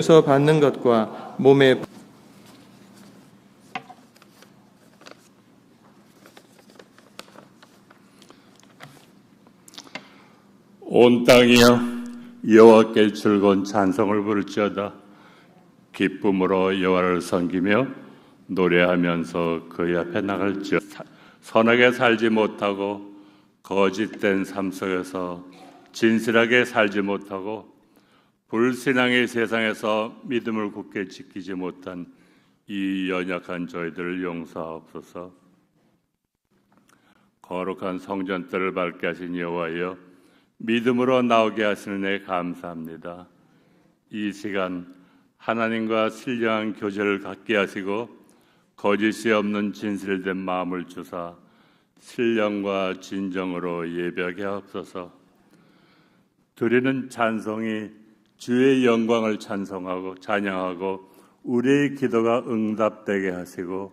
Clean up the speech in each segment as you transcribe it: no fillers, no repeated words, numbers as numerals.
서 받는 것과 몸에 온 땅이여 여호와께 즐거운 찬송을 부를지어다. 기쁨으로 여호와를 섬기며 노래하면서 그의 앞에 나갈지어다. 선하게 살지 못하고 거짓된 삶 속에서 진실하게 살지 못하고 불신앙의 세상에서 믿음을 굳게 지키지 못한 이 연약한 저희들을 용서하옵소서. 거룩한 성전들을 밝게 하신 여호와여, 믿음으로 나오게 하시는 애 감사합니다. 이 시간 하나님과 신령한 교제를 갖게 하시고 거짓이 없는 진실된 마음을 주사 신령과 진정으로 예배하게 하옵소서. 드리는 찬송이 주의 영광을 찬양하고 우리의 기도가 응답되게 하시고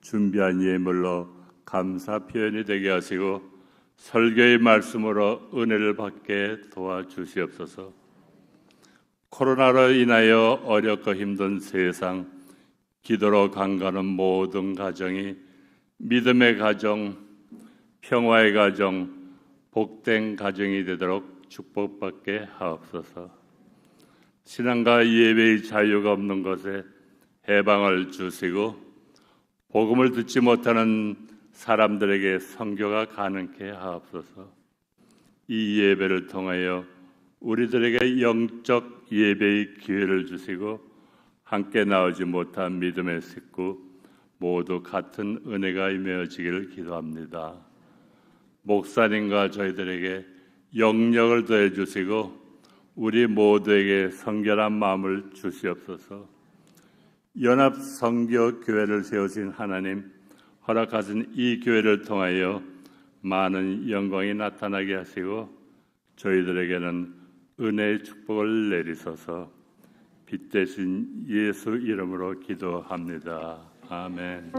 준비한 예물로 감사 표현이 되게 하시고 설교의 말씀으로 은혜를 받게 도와주시옵소서. 코로나로 인하여 어렵고 힘든 세상, 기도로 강가는 모든 가정이 믿음의 가정, 평화의 가정, 복된 가정이 되도록 축복받게 하옵소서. 신앙과 예배의 자유가 없는 것에 해방을 주시고 복음을 듣지 못하는 사람들에게 선교가 가능케 하옵소서. 이 예배를 통하여 우리들에게 영적 예배의 기회를 주시고 함께 나오지 못한 믿음의 식구 모두 같은 은혜가 임하여지기를 기도합니다. 목사님과 저희들에게 영력을 더해 주시고 우리 모두에게 성결한 마음을 주시옵소서. 연합 선교 교회를 세우신 하나님, 허락하신 이 교회를 통하여 많은 영광이 나타나게 하시고 저희들에게는 은혜의 축복을 내리소서. 빛 대신 예수 이름으로 기도합니다. 아멘.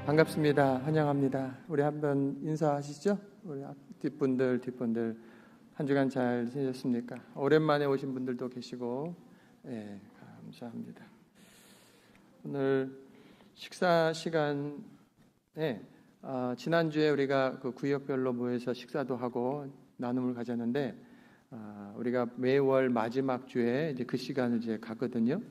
반갑습니다. 환영합니다. 우리 한번 인사하시죠? 우리 뒷분들 한 주간 잘 지내셨습니까? 오랜만에 오신 분들도 계시고, 감사합니다. 오늘 식사 시간에 지난주에 우리가 그 구역별로 모여서 식사도 하고 나눔을 가졌는데 우리가 매월 마지막 주에 이제 그 시간을 이제 갔거든요.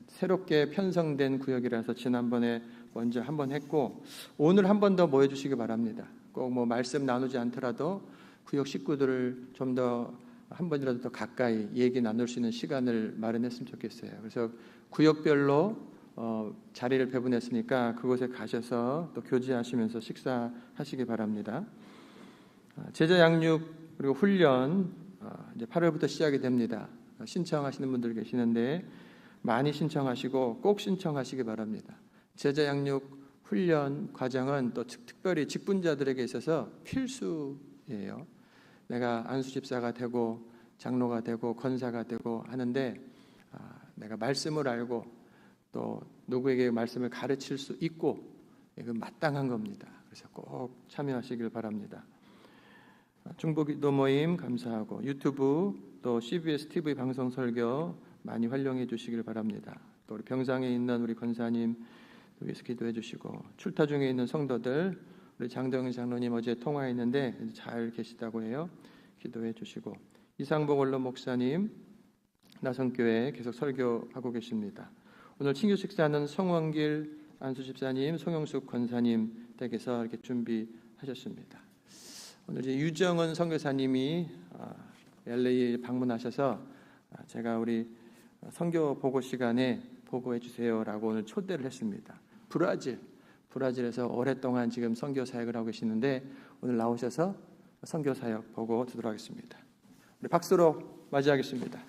새롭게 편성된 구역이라서 지난번에 먼저 한번 했고 오늘 한 번 더 모여주시기 바랍니다. 꼭 뭐 말씀 나누지 않더라도 구역 식구들을 좀 더 한 번이라도 더 가까이 얘기 나눌 수 있는 시간을 마련했으면 좋겠어요. 그래서 구역별로 자리를 배분했으니까 그곳에 가셔서 또 교제하시면서 식사하시기 바랍니다. 제자 양육 그리고 훈련 이제 8월부터 시작이 됩니다. 신청하시는 분들 계시는데 많이 신청하시고 꼭 신청하시기 바랍니다. 제자 양육 훈련 과정은 또 특별히 직분자들에게 있어서 필수예요. 내가 안수 집사가 되고 장로가 되고 권사가 되고 하는데 내가 말씀을 알고 또 누구에게 말씀을 가르칠 수 있고 이건 마땅한 겁니다. 그래서 꼭 참여하시길 바랍니다. 중보기도 모임 감사하고 유튜브 또 CBS TV 방송 설교 많이 활용해 주시길 바랍니다. 또 우리 병상에 있는 우리 권사님 위해서 기도해 주시고 출타 중에 있는 성도들 우리 장동희 장로님 어제 통화했는데 잘 계시다고 해요. 기도해 주시고 이상복 원로 목사님 나성교회 계속 설교하고 계십니다. 오늘 친교 식사는 성원길 안수 집사님, 송영숙 권사님 댁에서 이렇게 준비하셨습니다. 오늘 이제 유정은 선교사님이 LA에 방문하셔서 제가 우리 선교 보고 시간에 보고해 주세요라고 오늘 초대를 했습니다. 브라질에서 오랫동안 지금 선교 사역을 하고 계시는데 오늘 나오셔서 선교 사역 보고 듣도록 하겠습니다. 우리 박수로 맞이하겠습니다.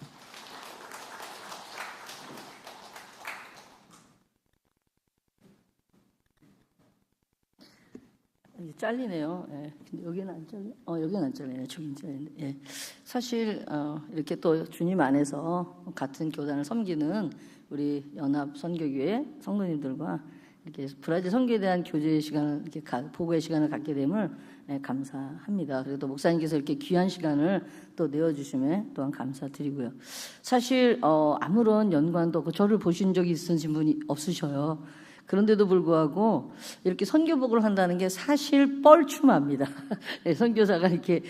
잘리네요. 예. 근데 여기는 안 잘려? 여기는 안 잘리네. 저긴 잘리네. 예. 사실 이렇게 또 주님 안에서 같은 교단을 섬기는 우리 연합 선교교회 성도님들과 이렇게 브라질 선교에 대한 교제 시간을 이렇게 보고의 시간을 갖게 됨을 감사합니다. 그래도 목사님께서 이렇게 귀한 시간을 또 내어주심에 또한 감사드리고요. 사실 아무런 연관도 없고 저를 보신 적이 있으신 분이 없으셔요. 그런데도 불구하고 이렇게 선교복을 한다는 게 사실 뻘쭘합니다. 선교사가 이렇게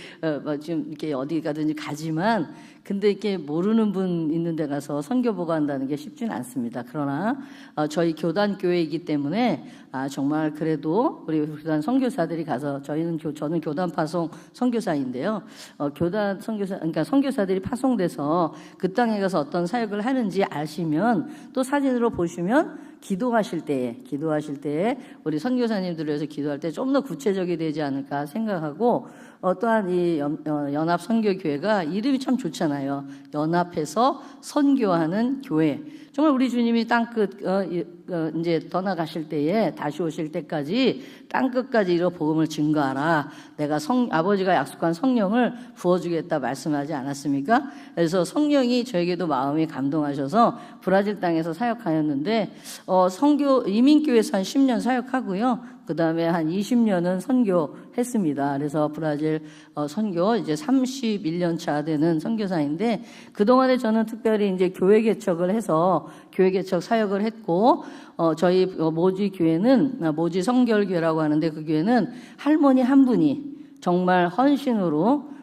지금 이렇게 어디 가든지 가지만 근데 이렇게 모르는 분 있는 데 가서 선교복을 한다는 게 쉽지는 않습니다. 그러나 저희 교단 교회이기 때문에 정말 그래도 우리 교단 선교사들이 가서 저는 교단 파송 선교사인데요. 교단 선교사 그러니까 선교사들이 파송돼서 그 땅에 가서 어떤 사역을 하는지 아시면 또 사진으로 보시면 기도하실 때에 우리 선교사님들을 위해서 기도할 때 좀 더 구체적이 되지 않을까 생각하고 또한 이 연합 선교교회가 이름이 참 좋잖아요. 연합해서 선교하는 교회. 정말 우리 주님이 땅끝 이제 떠나가실 때에 다시 오실 때까지 땅끝까지 이르러 복음을 증거하라. 내가 아버지가 약속한 성령을 부어주겠다 말씀하지 않았습니까? 그래서 성령이 저에게도 마음이 감동하셔서 브라질 땅에서 사역하였는데 이민교회에서 한 10년 사역하고요. 그 다음에 한 20년은 선교했습니다. 그래서 브라질 선교 이제 31년 차 되는 선교사인데 그동안에 저는 특별히 이제 교회 개척을 해서 교회 개척 사역을 했고 저희 모지 교회는 모지 성결교회라고 하는데 그 교회는 할머니 한 분이 정말 헌신으로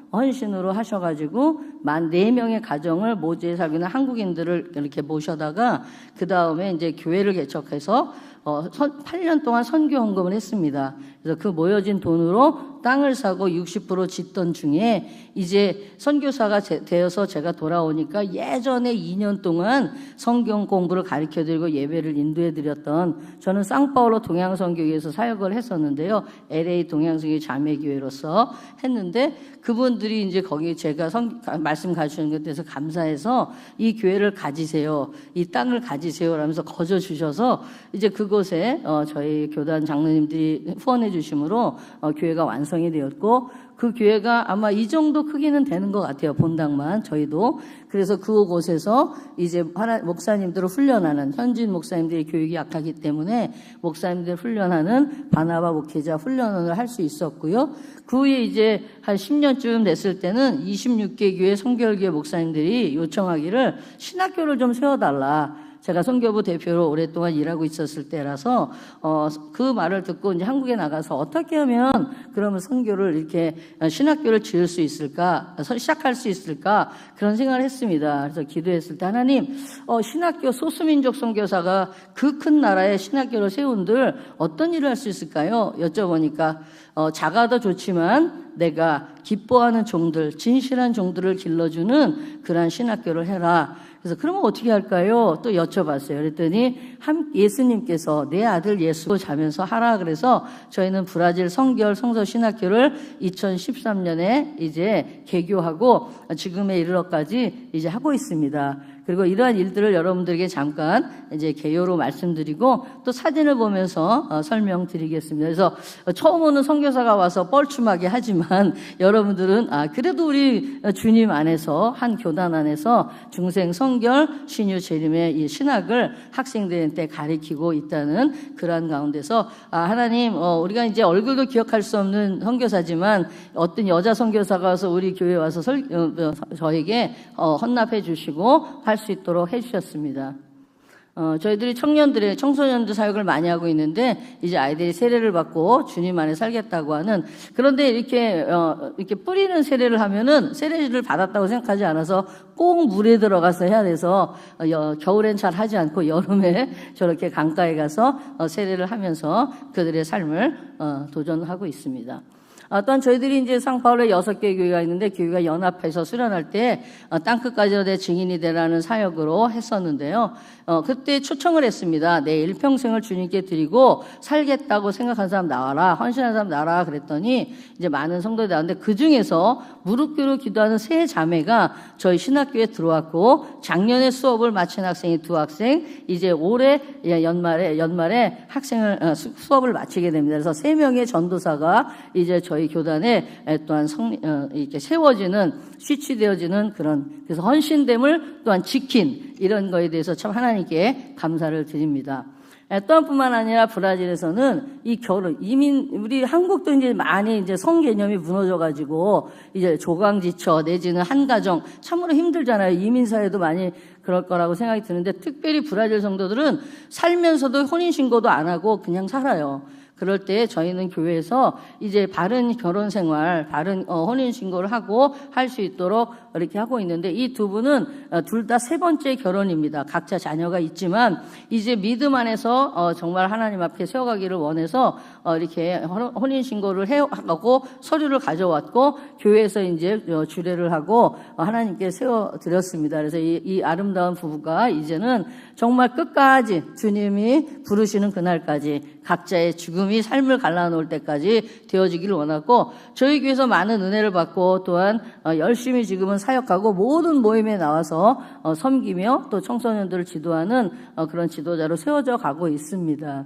하셔가지고 4명의 가정을 모지에 살고 있는 한국인들을 이렇게 모셔다가 그 다음에 이제 교회를 개척해서 8년 동안 선교 헌금을 했습니다. 그래서 그 모여진 돈으로 땅을 사고 60% 짓던 중에 이제 선교사가 되어서 제가 돌아오니까 예전에 2년 동안 성경 공부를 가르쳐드리고 예배를 인도해드렸던 저는 상파울로 동양선교회에서 사역을 했었는데요. LA 동양선교 자매교회로서 했는데 그분들이 이제 거기 제가 말씀 가르치는 것에 대해서 감사해서 이 교회를 가지세요. 이 땅을 가지세요. 라면서 거저 주셔서 이제 그곳에 저희 교단 장로님들이 후원해 주심으로 교회가 완성이 되었고 그 교회가 아마 이 정도 크기는 되는 것 같아요. 본당만 저희도. 그래서 그곳에서 이제 목사님들을 훈련하는 현진 목사님들이 교육이 약하기 때문에 목사님들 훈련하는 바나바 목회자 훈련을 할 수 있었고요. 그 후에 이제 한 10년쯤 됐을 때는 26개 교회 성결교회 목사님들이 요청하기를 신학교를 좀 세워달라. 제가 선교부 대표로 오랫동안 일하고 있었을 때라서 그 말을 듣고 이제 한국에 나가서 어떻게 하면 그러면 선교를 이렇게 신학교를 지을 수 있을까, 시작할 수 있을까 그런 생각을 했습니다. 그래서 기도했을 때 하나님 신학교 소수민족 선교사가 그 큰 나라에 신학교를 세운들 어떤 일을 할 수 있을까요? 여쭤보니까 작아도 좋지만 내가 기뻐하는 종들, 진실한 종들을 길러주는 그러한 신학교를 해라. 그래서 그러면 어떻게 할까요? 또 여쭤봤어요. 그랬더니 예수님께서 내 아들 예수 자면서 하라 그래서 저희는 브라질 성결 성서 신학교를 2013년에 이제 개교하고 지금에 이르러까지 이제 하고 있습니다. 그리고 이러한 일들을 여러분들에게 잠깐 이제 개요로 말씀드리고 또 사진을 보면서 설명드리겠습니다. 그래서 처음 오는 선교사가 와서 뻘쭘하게 하지만 여러분들은 그래도 우리 주님 안에서 한 교단 안에서 중생 성결 신유 재림의 이 신학을 학생들한테 가르치고 있다는 그러한 가운데서 하나님 우리가 이제 얼굴도 기억할 수 없는 선교사지만 어떤 여자 선교사가 와서 우리 교회에 와서 저에게 헌납해 주시고 할 수 있도록 해주셨습니다. 저희들이 청소년들 사역을 많이 하고 있는데 이제 아이들이 세례를 받고 주님 안에 살겠다고 하는 그런데 이렇게 뿌리는 세례를 하면은 세례를 받았다고 생각하지 않아서 꼭 물에 들어가서 해야 돼서 겨울엔 잘 하지 않고 여름에 저렇게 강가에 가서 세례를 하면서 그들의 삶을 도전하고 있습니다. 또한 저희들이 이제 상파울에 6개 교회가 있는데 교회가 연합해서 수련할 때 땅끝까지 내 증인이 되라는 사역으로 했었는데요. 그때 초청을 했습니다. 내 일평생을 주님께 드리고 살겠다고 생각한 사람 나와라, 헌신한 사람 나와라 그랬더니 이제 많은 성도들이 나왔는데 그 중에서 무릎 꿇고 기도하는 3자매가 저희 신학교에 들어왔고 작년에 수업을 마친 학생이 2학생, 이제 올해 연말에 학생을 수업을 마치게 됩니다. 그래서 3명의 전도사가 이제 저희 교단에 또한 이렇게 세워지는, 취취되어지는 그래서 헌신됨을 또한 지킨 이런 거에 대해서 참 하나님께 감사를 드립니다. 또한 뿐만 아니라 브라질에서는 이 우리 한국도 이제 많이 이제 성 개념이 무너져가지고 이제 조강지처 내지는 한 가정 참으로 힘들잖아요. 이민사회도 많이 그럴 거라고 생각이 드는데 특별히 브라질 성도들은 살면서도 혼인신고도 안 하고 그냥 살아요. 그럴 때 저희는 교회에서 이제 바른 결혼 생활, 바른 혼인 신고를 하고 할 수 있도록 이렇게 하고 있는데 이 두 분은 둘 다 3번째 결혼입니다. 각자 자녀가 있지만 이제 믿음 안에서 정말 하나님 앞에 세워가기를 원해서 이렇게 혼인 신고를 하고 서류를 가져왔고 교회에서 이제 주례를 하고 하나님께 세워드렸습니다. 그래서 이 아름다운 부부가 이제는 정말 끝까지 주님이 부르시는 그날까지 각자의 죽음이 삶을 갈라놓을 때까지 되어지기를 원하고 저희 교회에서 많은 은혜를 받고 또한 열심히 지금은 사역하고 모든 모임에 나와서 섬기며 또 청소년들을 지도하는 그런 지도자로 세워져 가고 있습니다.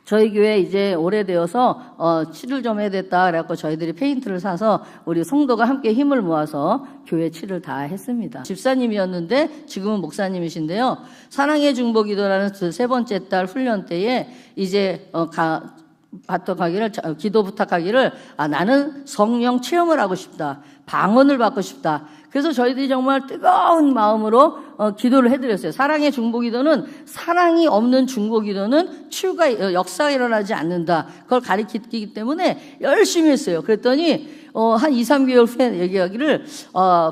저희 교회 이제 오래되어서 칠을 좀 해야 됐다 그래갖고 저희들이 페인트를 사서 우리 성도가 함께 힘을 모아서 교회 칠을 다 했습니다. 집사님이었는데 지금은 목사님이신데요. 사랑의 중보기도라는 3번째 달 훈련 때에 이제 기도 부탁하기를 나는 성령 체험을 하고 싶다. 방언을 받고 싶다. 그래서 저희들이 정말 뜨거운 마음으로 기도를 해드렸어요. 사랑의 중보기도는 사랑이 없는 중보기도는 치유가 역사가 일어나지 않는다. 그걸 가리키기 때문에 열심히 했어요. 그랬더니 한 2, 3개월 후에 얘기하기를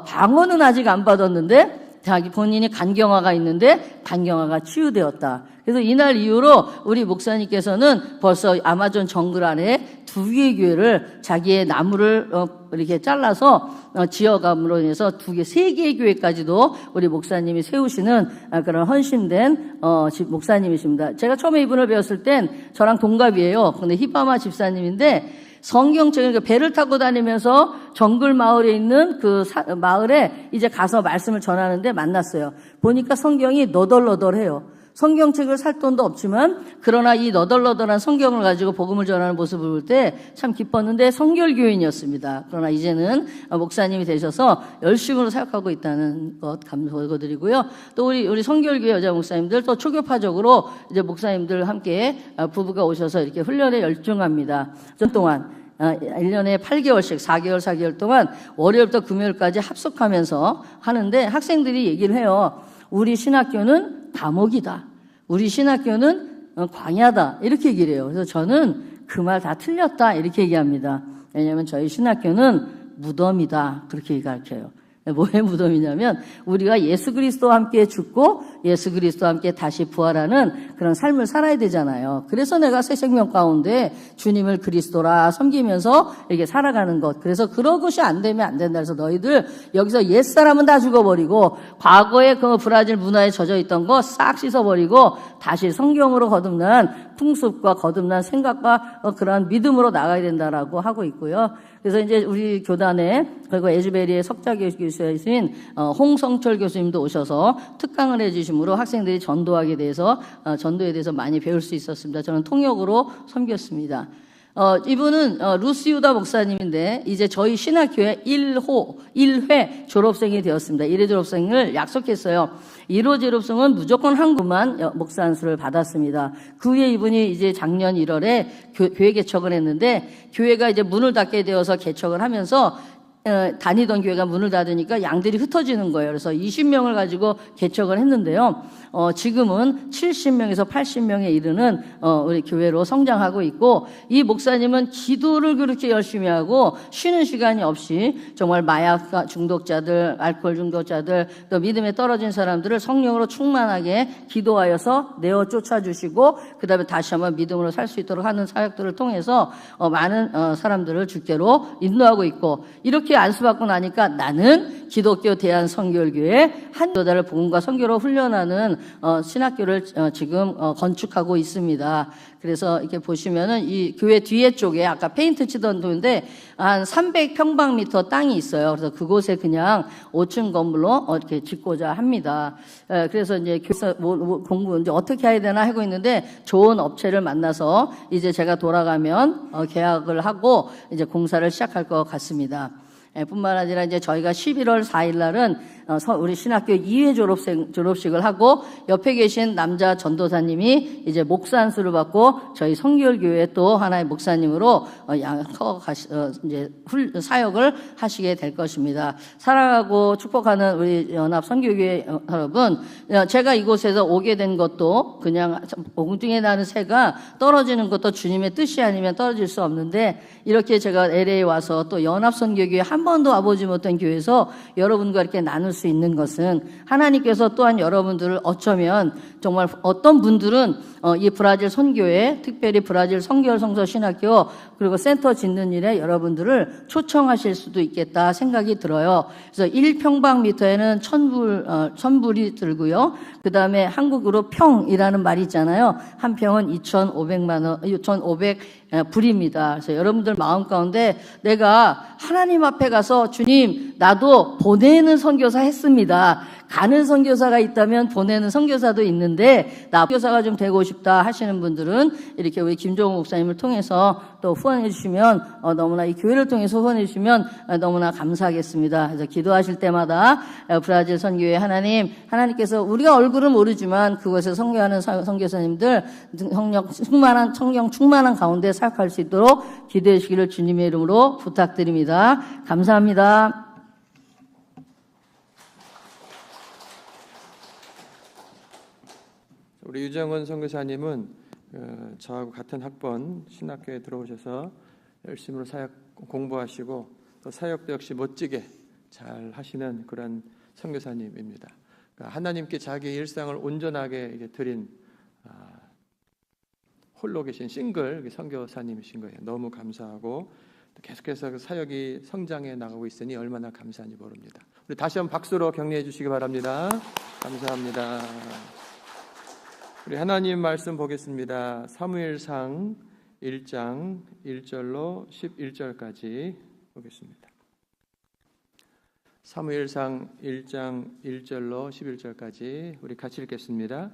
방언은 아직 안 받았는데 자기 본인이 간경화가 있는데 간경화가 치유되었다. 그래서 이날 이후로 우리 목사님께서는 벌써 아마존 정글 안에 2개의 교회를 자기의 나무를 이렇게 잘라서 지어감으로 인해서 3개의 교회까지도 우리 목사님이 세우시는 그런 헌신된 목사님이십니다. 제가 처음에 이분을 배웠을 땐 저랑 동갑이에요. 근데 히바마 집사님인데 성경책을 그러니까 배를 타고 다니면서 정글 마을에 있는 그 마을에 이제 가서 말씀을 전하는데 만났어요. 보니까 성경이 너덜너덜해요. 성경책을 살 돈도 없지만 그러나 이 너덜너덜한 성경을 가지고 복음을 전하는 모습을 볼 때 참 기뻤는데 성결교인이었습니다. 그러나 이제는 목사님이 되셔서 열심으로 사역하고 있다는 것 감사드리고요. 또 우리 성결교회 여자 목사님들 또 초교파적으로 이제 목사님들 함께 부부가 오셔서 이렇게 훈련에 열중합니다. 전 동안 1년에 8개월씩 4개월 동안 월요일부터 금요일까지 합숙하면서 하는데 학생들이 얘기를 해요. 우리 신학교는 감옥이다. 우리 신학교는 광야다. 이렇게 얘기를 해요. 그래서 저는 그 말 다 틀렸다. 이렇게 얘기합니다. 왜냐하면 저희 신학교는 무덤이다. 그렇게 얘기할게요. 뭐의 무덤이냐면 우리가 예수 그리스도와 함께 죽고 예수 그리스도와 함께 다시 부활하는 그런 삶을 살아야 되잖아요. 그래서 내가 새 생명 가운데 주님을 그리스도라 섬기면서 이렇게 살아가는 것. 그래서 그런 것이 안 되면 안 된다. 그래서 너희들 여기서 옛사람은 다 죽어버리고 과거에 그 브라질 문화에 젖어 있던 거 싹 씻어버리고 다시 성경으로 거듭난 풍습과 거듭난 생각과 그러한 믿음으로 나가야 된다라고 하고 있고요. 그래서 이제 우리 교단에 그리고 에즈베리의 석자교수이신 홍성철 교수님도 오셔서 특강을 해주심으로 학생들이 전도에 대해서 많이 배울 수 있었습니다. 저는 통역으로 섬겼습니다. 이분은 루스 유다 목사님인데 이제 저희 신학교에 1회 졸업생이 되었습니다. 1회 졸업생을 약속했어요. 1호 졸업생은 무조건 한국만 목사 안수를 받았습니다. 그 후에 이분이 이제 작년 1월에 교회 개척을 했는데 교회가 이제 문을 닫게 되어서 개척을 하면서 다니던 교회가 문을 닫으니까 양들이 흩어지는 거예요. 그래서 20명을 가지고 개척을 했는데요. 지금은 70명에서 80명에 이르는 우리 교회로 성장하고 있고, 이 목사님은 기도를 그렇게 열심히 하고 쉬는 시간이 없이 정말 마약 중독자들, 알코올 중독자들, 또 믿음에 떨어진 사람들을 성령으로 충만하게 기도하여서 내어 쫓아주시고, 그 다음에 다시 한번 믿음으로 살 수 있도록 하는 사역들을 통해서 많은 사람들을 주께로 인도하고 있고, 이렇게 안수받고 나니까 나는 기독교 대한선교교회 한교단을 복음과 선교로 훈련하는 신학교를 지금 건축하고 있습니다. 그래서 이렇게 보시면은 이 교회 뒤에 쪽에 아까 페인트 치던 도인데 한 300평방미터 땅이 있어요. 그래서 그곳에 그냥 5층 건물로 이렇게 짓고자 합니다. 그래서 이제 교회에서 공부 이제 어떻게 해야 되나 하고 있는데, 좋은 업체를 만나서 이제 제가 돌아가면 계약을 하고 이제 공사를 시작할 것 같습니다. 뿐만 아니라 이제 저희가 11월 4일 날은 우리 신학교 2회 졸업식을 하고, 옆에 계신 남자 전도사님이 이제 목사 안수를 받고 저희 성결교회 또 하나의 목사님으로 이제 사역을 하시게 될 것입니다. 사랑하고 축복하는 우리 연합 선교교회 여러분, 제가 이곳에서 오게 된 것도 그냥 ong뚱에 나는 새가 떨어지는 것도 주님의 뜻이 아니면 떨어질 수 없는데, 이렇게 제가 LA 와서 또 연합 선교교회 한 번도 와보지 못한 교회에서 여러분과 이렇게 나눌 수 있는 것은, 하나님께서 또한 여러분들을 어쩌면 정말 어떤 분들은 이 브라질 선교회, 특별히 브라질 성결성서 신학교 그리고 센터 짓는 일에 여러분들을 초청하실 수도 있겠다 생각이 들어요. 그래서 1평방미터에는 1000불이 들고요. 그 다음에 한국으로 평이라는 말이 있잖아요. 한 평은 2,500 불입니다. 그래서 여러분들 마음 가운데 내가 하나님 앞에 가서 주님, 나도 보내는 선교사 했습니다. 가는 선교사가 있다면 보내는 선교사도 있는데 나 선교사가 좀 되고 싶다 하시는 분들은 이렇게 우리 김종욱 목사님을 통해서 또 후원해 주시면 너무나, 이 교회를 통해서 후원해 주시면 너무나 감사하겠습니다. 그래서 기도하실 때마다 브라질 선교회 하나님께서 우리가 얼굴은 모르지만 그곳에 선교하는 선교사님들 성령 충만한 가운데 사역할 수 있도록 기도해 주시기를 주님의 이름으로 부탁드립니다. 감사합니다. 우리 유정은 선교사님은 저하고 같은 학번 신학교에 들어오셔서 열심으로 사역 공부하시고 또 사역도 역시 멋지게 잘 하시는 그런 선교사님입니다. 그러니까 하나님께 자기 일상을 온전하게 드린 홀로 계신 싱글 선교사님이신 거예요. 너무 감사하고 계속해서 그 사역이 성장해 나가고 있으니 얼마나 감사한지 모릅니다. 우리 다시 한번 박수로 격려해 주시기 바랍니다. 감사합니다. 우리 하나님 말씀 보겠습니다. 사무엘상 1장 1절로 11절까지 보겠습니다. 사무엘상 1장 1절로 11절까지 우리 같이 읽겠습니다.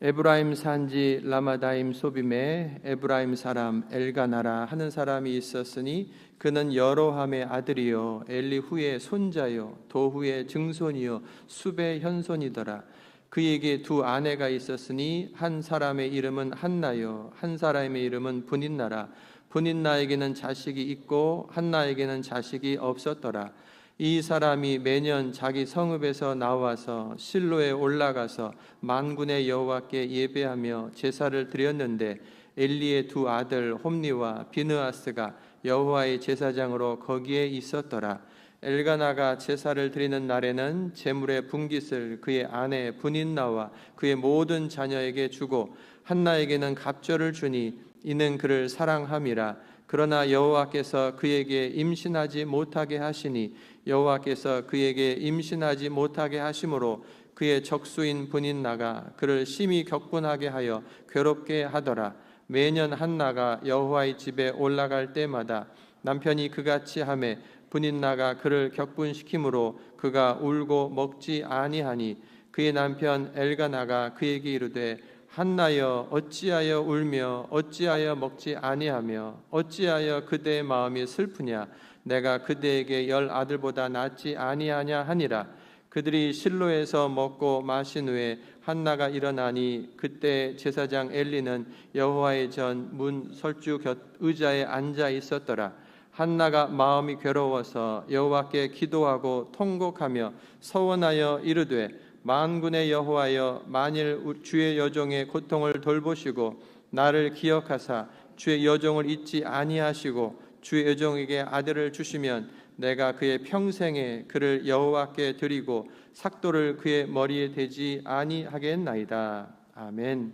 에브라임 산지 라마다임 소빔에 에브라임 사람 엘가나라 하는 사람이 있었으니 그는 여로함의 아들이요 엘리후의 손자요 도후의 증손이요 숲의 현손이더라. 그에게 두 아내가 있었으니 한 사람의 이름은 한나요 한 사람의 이름은 분인나라. 분인나에게는 자식이 있고 한나에게는 자식이 없었더라. 이 사람이 매년 자기 성읍에서 나와서 실로에 올라가서 만군의 여호와께 예배하며 제사를 드렸는데 엘리의 두 아들 홈니와 비느하스가 여호와의 제사장으로 거기에 있었더라. 엘가나가 제사를 드리는 날에는 제물의 분깃을 그의 아내 분인나와 그의 모든 자녀에게 주고 한나에게는 갑절을 주니 이는 그를 사랑함이라. 그러나 여호와께서 그에게 임신하지 못하게 하시니 여호와께서 그에게 임신하지 못하게 하심으로 그의 적수인 분인나가 그를 심히 격분하게 하여 괴롭게 하더라. 매년 한나가 여호와의 집에 올라갈 때마다 남편이 그같이 하매 분인나가 그를 격분시키므로 그가 울고 먹지 아니하니 그의 남편 엘가나가 그에게 이르되 한나여 어찌하여 울며 어찌하여 먹지 아니하며 어찌하여 그대의 마음이 슬프냐. 내가 그대에게 10 아들보다 낫지 아니하냐 하니라. 그들이 실로에서 먹고 마신 후에 한나가 일어나니 그때 제사장 엘리는 여호와의 전 문 설주 곁 의자에 앉아 있었더라. 한나가 마음이 괴로워서 여호와께 기도하고 통곡하며 서원하여 이르되 만군의 여호와여, 만일 주의 여종의 고통을 돌보시고 나를 기억하사 주의 여종을 잊지 아니하시고 주의 여종에게 아들을 주시면 내가 그의 평생에 그를 여호와께 드리고 삭도를 그의 머리에 대지 아니하겠나이다. 아멘.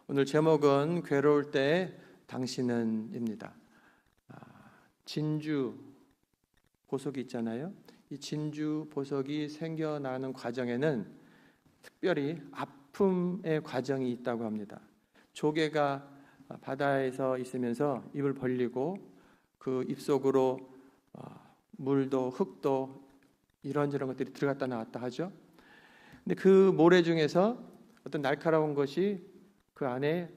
오늘 제목은 괴로울 때 당신은입니다. 진주 보석이 있잖아요. 이 진주 보석이 생겨나는 과정에는 특별히 아픔의 과정이 있다고 합니다. 조개가 바다에서 있으면서 입을 벌리고 그 입속으로 물도 흙도 이런저런 것들이 들어갔다 나왔다 하죠. 근데 그 모래 중에서 어떤 날카로운 것이 그 안에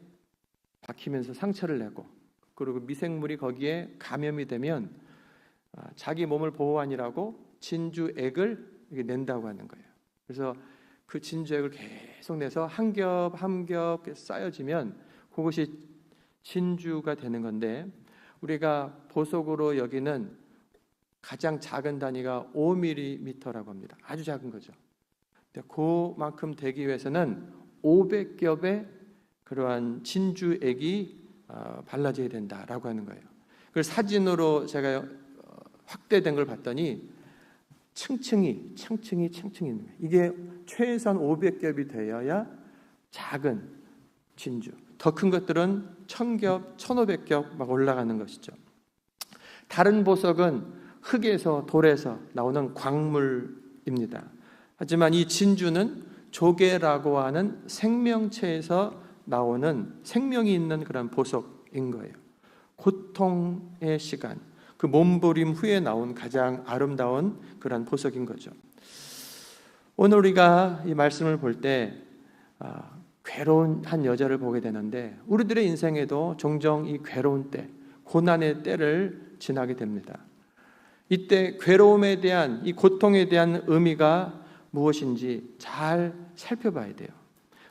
박히면서 상처를 내고, 그리고 미생물이 거기에 감염이 되면 자기 몸을 보호하느라고 진주액을 낸다고 하는 거예요. 그래서 그 진주액을 계속 내서 한 겹 한 겹 쌓여지면 그것이 진주가 되는 건데, 우리가 보석으로 여기는 가장 작은 단위가 5mm라고 합니다. 아주 작은 거죠. 근데 그만큼 되기 위해서는 500겹의 그러한 진주액이 발라져야 된다라고 하는 거예요. 그걸 사진으로 제가 확대된 걸 봤더니 층층이 있는 거예요. 이게 최소한 500겹이 되어야 작은 진주, 더 큰 것들은 1000겹, 1500겹 막 올라가는 것이죠. 다른 보석은 흙에서 돌에서 나오는 광물입니다. 하지만 이 진주는 조개라고 하는 생명체에서 나오는 생명이 있는 그런 보석인 거예요. 고통의 시간, 그 몸부림 후에 나온 가장 아름다운 그런 보석인 거죠. 오늘 우리가 이 말씀을 볼 때 괴로운 한 여자를 보게 되는데, 우리들의 인생에도 종종 이 괴로운 때, 고난의 때를 지나게 됩니다. 이때 괴로움에 대한, 이 고통에 대한 의미가 무엇인지 잘 살펴봐야 돼요.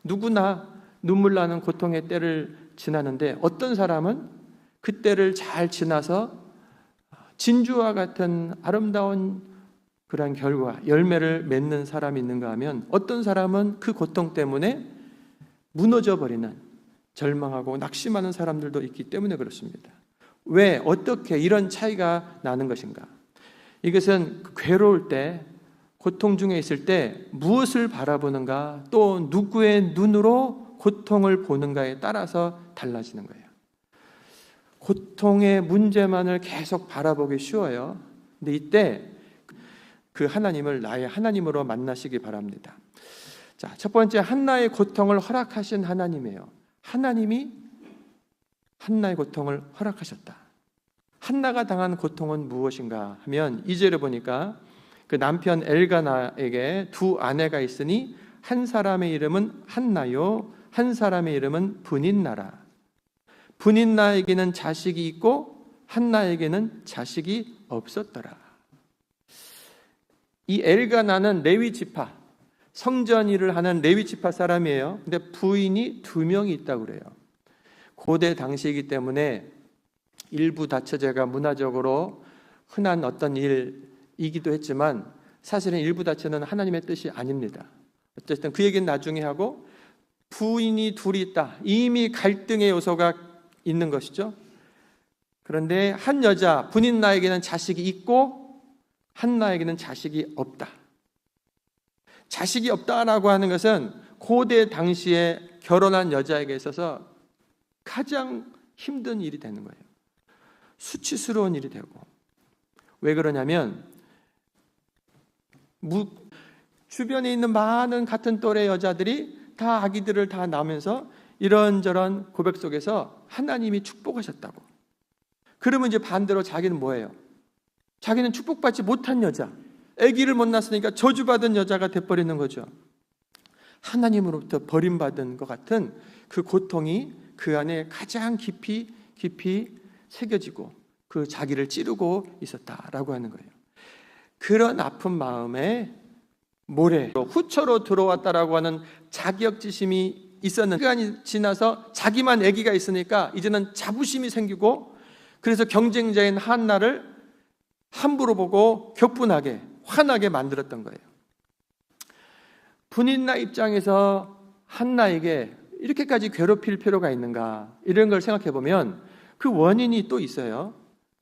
누구나 눈물 나는 고통의 때를 지나는데, 어떤 사람은 그 때를 잘 지나서 진주와 같은 아름다운 그런 결과, 열매를 맺는 사람이 있는가 하면, 어떤 사람은 그 고통 때문에 무너져 버리는, 절망하고 낙심하는 사람들도 있기 때문에 그렇습니다. 왜, 어떻게 이런 차이가 나는 것인가? 이것은 괴로울 때, 고통 중에 있을 때 무엇을 바라보는가, 또 누구의 눈으로 고통을 보는가에 따라서 달라지는 거예요. 고통의 문제만을 계속 바라보기 쉬워요. 근데 이때 그 하나님을 나의 하나님으로 만나시기 바랍니다. 자, 첫 번째, 한나의 고통을 허락하신 하나님이에요. 하나님이 한나의 고통을 허락하셨다. 한나가 당한 고통은 무엇인가 하면, 2절에 보니까 그 남편 엘가나에게 두 아내가 있으니 한 사람의 이름은 한나요, 한 사람의 이름은 브닛나라. 브닛나에게는 자식이 있고 한나에게는 자식이 없었더라. 이 엘가나는 레위 지파, 성전 일을 하는 레위 지파 사람이에요. 근데 부인이 2명이 있다고 그래요. 고대 당시이기 때문에 일부 다처제가 문화적으로 흔한 어떤 일이기도 했지만, 사실은 일부 다처는 하나님의 뜻이 아닙니다. 어쨌든 그 얘기는 나중에 하고, 부인이 둘이 있다, 이미 갈등의 요소가 있는 것이죠. 그런데 한 여자 브닛나에게는 자식이 있고 한나에게는 자식이 없다. 자식이 없다라고 하는 것은 고대 당시에 결혼한 여자에게 있어서 가장 힘든 일이 되는 거예요. 수치스러운 일이 되고. 왜 그러냐면, 주변에 있는 많은 같은 또래 여자들이 다 아기들을 다 낳으면서 이런저런 고백 속에서 하나님이 축복하셨다고. 그러면 이제 반대로 자기는 뭐예요? 자기는 축복받지 못한 여자, 아기를 못 낳았으니까 저주받은 여자가 돼버리는 거죠. 하나님으로부터 버림받은 것 같은 그 고통이 그 안에 가장 깊이 새겨지고 그 자기를 찌르고 있었다라고 하는 거예요. 그런 아픈 마음에 모래, 후처로 들어왔다라고 하는 자격지심이 있었는데, 시간이 지나서 자기만 아기가 있으니까 이제는 자부심이 생기고 그래서 경쟁자인 한나를 함부로 보고 격분하게, 화나게 만들었던 거예요. 분인나 입장에서 한나에게 이렇게까지 괴롭힐 필요가 있는가, 이런 걸 생각해 보면 그 원인이 또 있어요.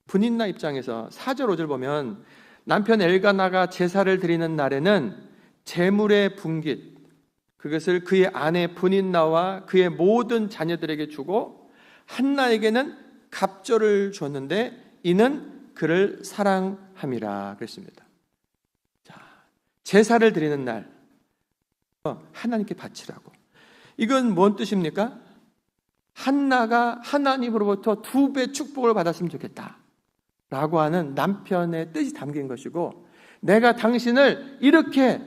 분인나 입장에서 4절 5절 보면 남편 엘가나가 제사를 드리는 날에는 제물의 분깃, 그것을 그의 아내 분인나와 그의 모든 자녀들에게 주고 한나에게는 갑절을 줬는데 이는 그를 사랑함이라 그랬습니다. 자, 제사를 드리는 날 하나님께 바치라고. 이건 뭔 뜻입니까? 한나가 하나님으로부터 2배 축복을 받았으면 좋겠다 라고 하는 남편의 뜻이 담긴 것이고, 내가 당신을 이렇게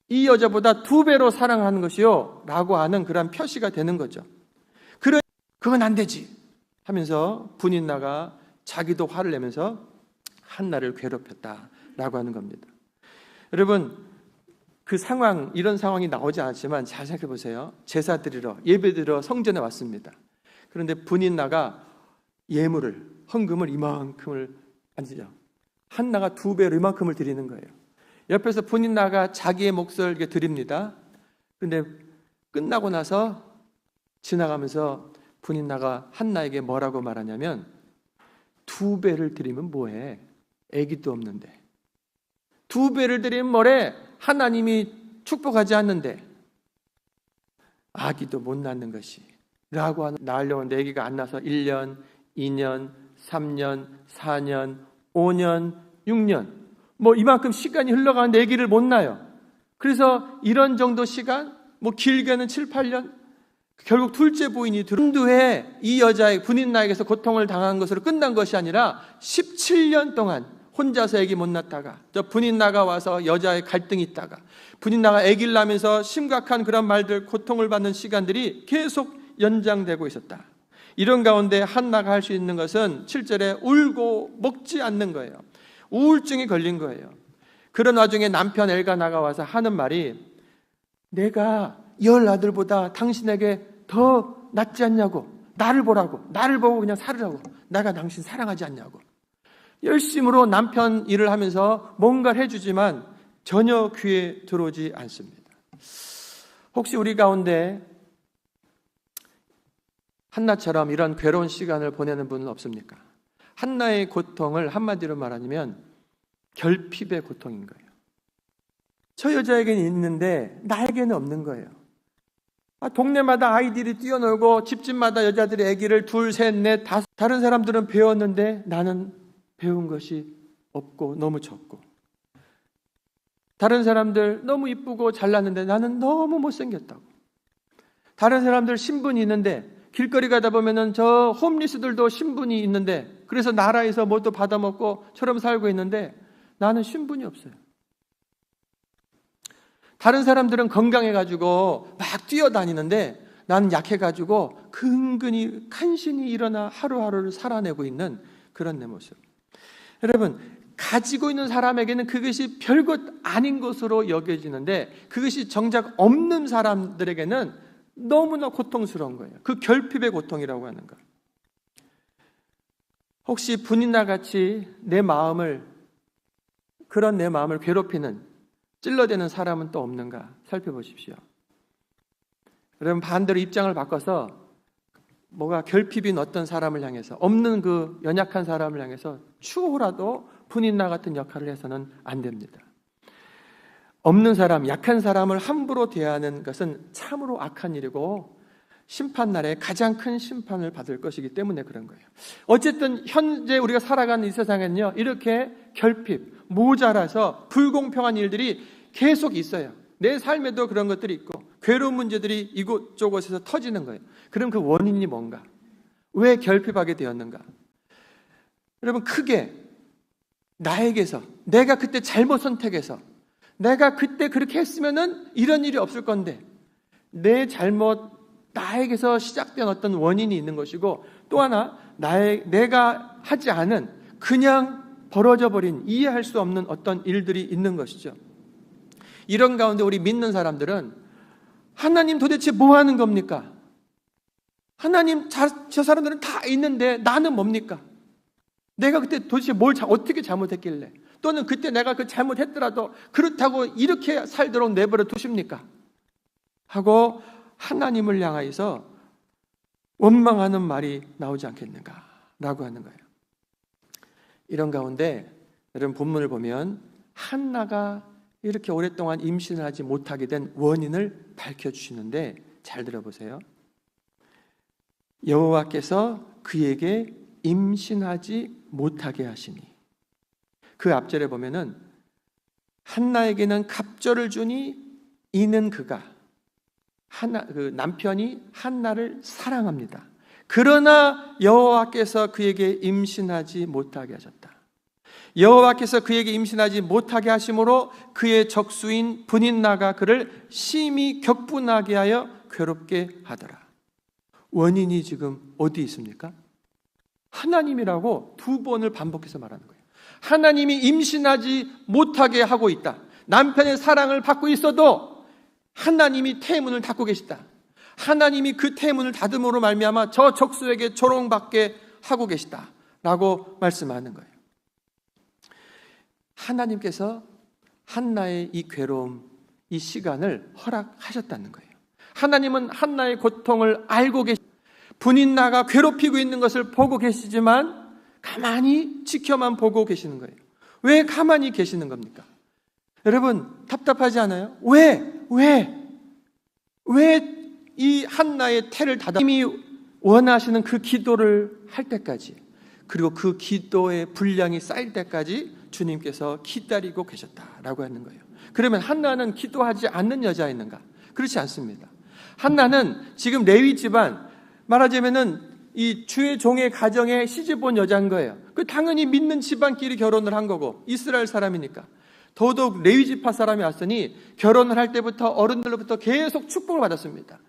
이 여자보다 2배로 사랑하는 것이요 라고 하는 그런 표시가 되는 거죠. 그건 안 되지 하면서 분인나가 자기도 화를 내면서 한나를 괴롭혔다라고 하는 겁니다. 여러분, 그 상황, 이런 상황이 나오지 않았지만 잘 생각해 보세요. 제사 드리러, 예배 드리러 성전에 왔습니다. 그런데 분인나가 예물을, 헌금을 이만큼을 아니죠, 한나가 2배로 이만큼을 드리는 거예요. 옆에서 분인나가 자기의 몫을 이렇게 드립니다. 그런데 끝나고 나서 지나가면서 분인나가 한나에게 뭐라고 말하냐면, 2배를 드리면 뭐해? 애기도 없는데. 2배를 드리면 뭐래? 하나님이 축복하지 않는데. 아기도 못 낳는 것이 라고 하는, 낳으려는데 아기가 안 나서 1년, 2년, 3년, 4년, 5년, 6년 뭐 이만큼 시간이 흘러가는데 아기를 못 낳아요. 그래서 이런 정도 시간, 뭐 길게는 7, 8년, 결국 둘째 부인이 한두해 이 여자의 분인나에게서 고통을 당한 것으로 끝난 것이 아니라 17년 동안 혼자서 아기 못 낳다가 저 분인나가 와서 여자의 갈등이 있다가 분인나가 아기를 낳으면서 심각한 그런 말들, 고통을 받는 시간들이 계속 연장되고 있었다. 이런 가운데 한나가 할 수 있는 것은 7절에 울고 먹지 않는 거예요. 우울증이 걸린 거예요. 그런 와중에 남편 엘가나가 와서 하는 말이, 내가 10 아들보다 당신에게 더 낫지 않냐고, 나를 보라고, 나를 보고 그냥 살으라고, 내가 당신 사랑하지 않냐고. 열심으로 남편 일을 하면서 뭔가를 해주지만 전혀 귀에 들어오지 않습니다. 혹시 우리 가운데 한나처럼 이런 괴로운 시간을 보내는 분은 없습니까? 한나의 고통을 한마디로 말하면 결핍의 고통인 거예요. 저 여자에게는 있는데 나에게는 없는 거예요. 동네마다 아이들이 뛰어놀고 집집마다 여자들이 아기를 2, 3, 4, 5, 다른 사람들은 배웠는데 나는 배운 것이 없고 너무 적고, 다른 사람들 너무 이쁘고 잘났는데 나는 너무 못생겼다고, 다른 사람들 신분이 있는데 길거리 가다 보면은 저 홈리스들도 신분이 있는데, 그래서 나라에서 뭐도 받아먹고 처럼 살고 있는데 나는 신분이 없어요. 다른 사람들은 건강해가지고 막 뛰어다니는데 나는 약해가지고 근근히 간신히 일어나 하루하루를 살아내고 있는 그런 내 모습. 여러분, 가지고 있는 사람에게는 그것이 별것 아닌 것으로 여겨지는데 그것이 정작 없는 사람들에게는 너무나 고통스러운 거예요. 그 결핍의 고통이라고 하는 것. 혹시 분인나 같이 그런 내 마음을 괴롭히는, 찔러대는 사람은 또 없는가 살펴보십시오. 여러분, 반대로 입장을 바꿔서 뭐가 결핍인 어떤 사람을 향해서, 없는 그 연약한 사람을 향해서 추호라도 분인나 같은 역할을 해서는 안 됩니다. 없는 사람, 약한 사람을 함부로 대하는 것은 참으로 악한 일이고 심판날에 가장 큰 심판을 받을 것이기 때문에 그런 거예요. 어쨌든 현재 우리가 살아가는 이 세상에는요, 이렇게 결핍, 모자라서 불공평한 일들이 계속 있어요. 내 삶에도 그런 것들이 있고 괴로운 문제들이 이곳저곳에서 터지는 거예요. 그럼 그 원인이 뭔가? 왜 결핍하게 되었는가? 여러분, 크게 나에게서, 내가 그때 잘못 선택해서, 내가 그때 그렇게 했으면은 이런 일이 없을 건데, 내 잘못, 나에게서 시작된 어떤 원인이 있는 것이고, 또 하나 내가 하지 않은, 그냥 벌어져 버린, 이해할 수 없는 어떤 일들이 있는 것이죠. 이런 가운데 우리 믿는 사람들은 하나님 도대체 뭐 하는 겁니까? 하나님, 저 사람들은 다 있는데 나는 뭡니까? 내가 그때 도대체 어떻게 잘못했길래, 또는 그때 내가 그 잘못했더라도 그렇다고 이렇게 살도록 내버려 두십니까? 하고 하나님을 향하여서 원망하는 말이 나오지 않겠는가 라고 하는 거예요. 이런 가운데 여러분 본문을 보면 한나가 이렇게 오랫동안 임신을 하지 못하게 된 원인을 밝혀주시는데, 잘 들어보세요. 여호와께서 그에게 임신하지 못하게 하시니, 그 앞절에 보면은 한나에게는 갑절을 주니 이는 그가 그 남편이 한나를 사랑합니다. 그러나 여호와께서 그에게 임신하지 못하게 하셨다. 여호와께서 그에게 임신하지 못하게 하심으로 그의 적수인 분인나가 그를 심히 격분하게 하여 괴롭게 하더라. 원인이 지금 어디 있습니까? 하나님이라고 두 번을 반복해서 말하는 거예요. 하나님이 임신하지 못하게 하고 있다. 남편의 사랑을 받고 있어도 하나님이 태문을 닫고 계시다. 하나님이 그 태문을 닫음으로 말미암아 저 적수에게 조롱받게 하고 계시다 라고 말씀하는 거예요. 하나님께서 한나의 이 괴로움, 이 시간을 허락하셨다는 거예요. 하나님은 한나의 고통을 알고 분인나가 괴롭히고 있는 것을 보고 계시지만 가만히 지켜만 보고 계시는 거예요. 왜 가만히 계시는 겁니까? 여러분 답답하지 않아요? 왜 이 한나의 태를 닫아 하나님이 원하시는 그 기도를 할 때까지, 그리고 그 기도의 분량이 쌓일 때까지 주님께서 기다리고 계셨다라고 하는 거예요. 그러면 한나는 기도하지 않는 여자였는가? 그렇지 않습니다. 한나는 지금 레위 집안, 말하자면은 이 주의 종의 가정에 시집 온 여자인 거예요. 그 당연히 믿는 집안끼리 결혼을 한 거고, 이스라엘 사람이니까. 더더욱 레위 지파 사람이 왔으니 결혼을 할 때부터 어른들로부터 계속 축복을 받았습니다.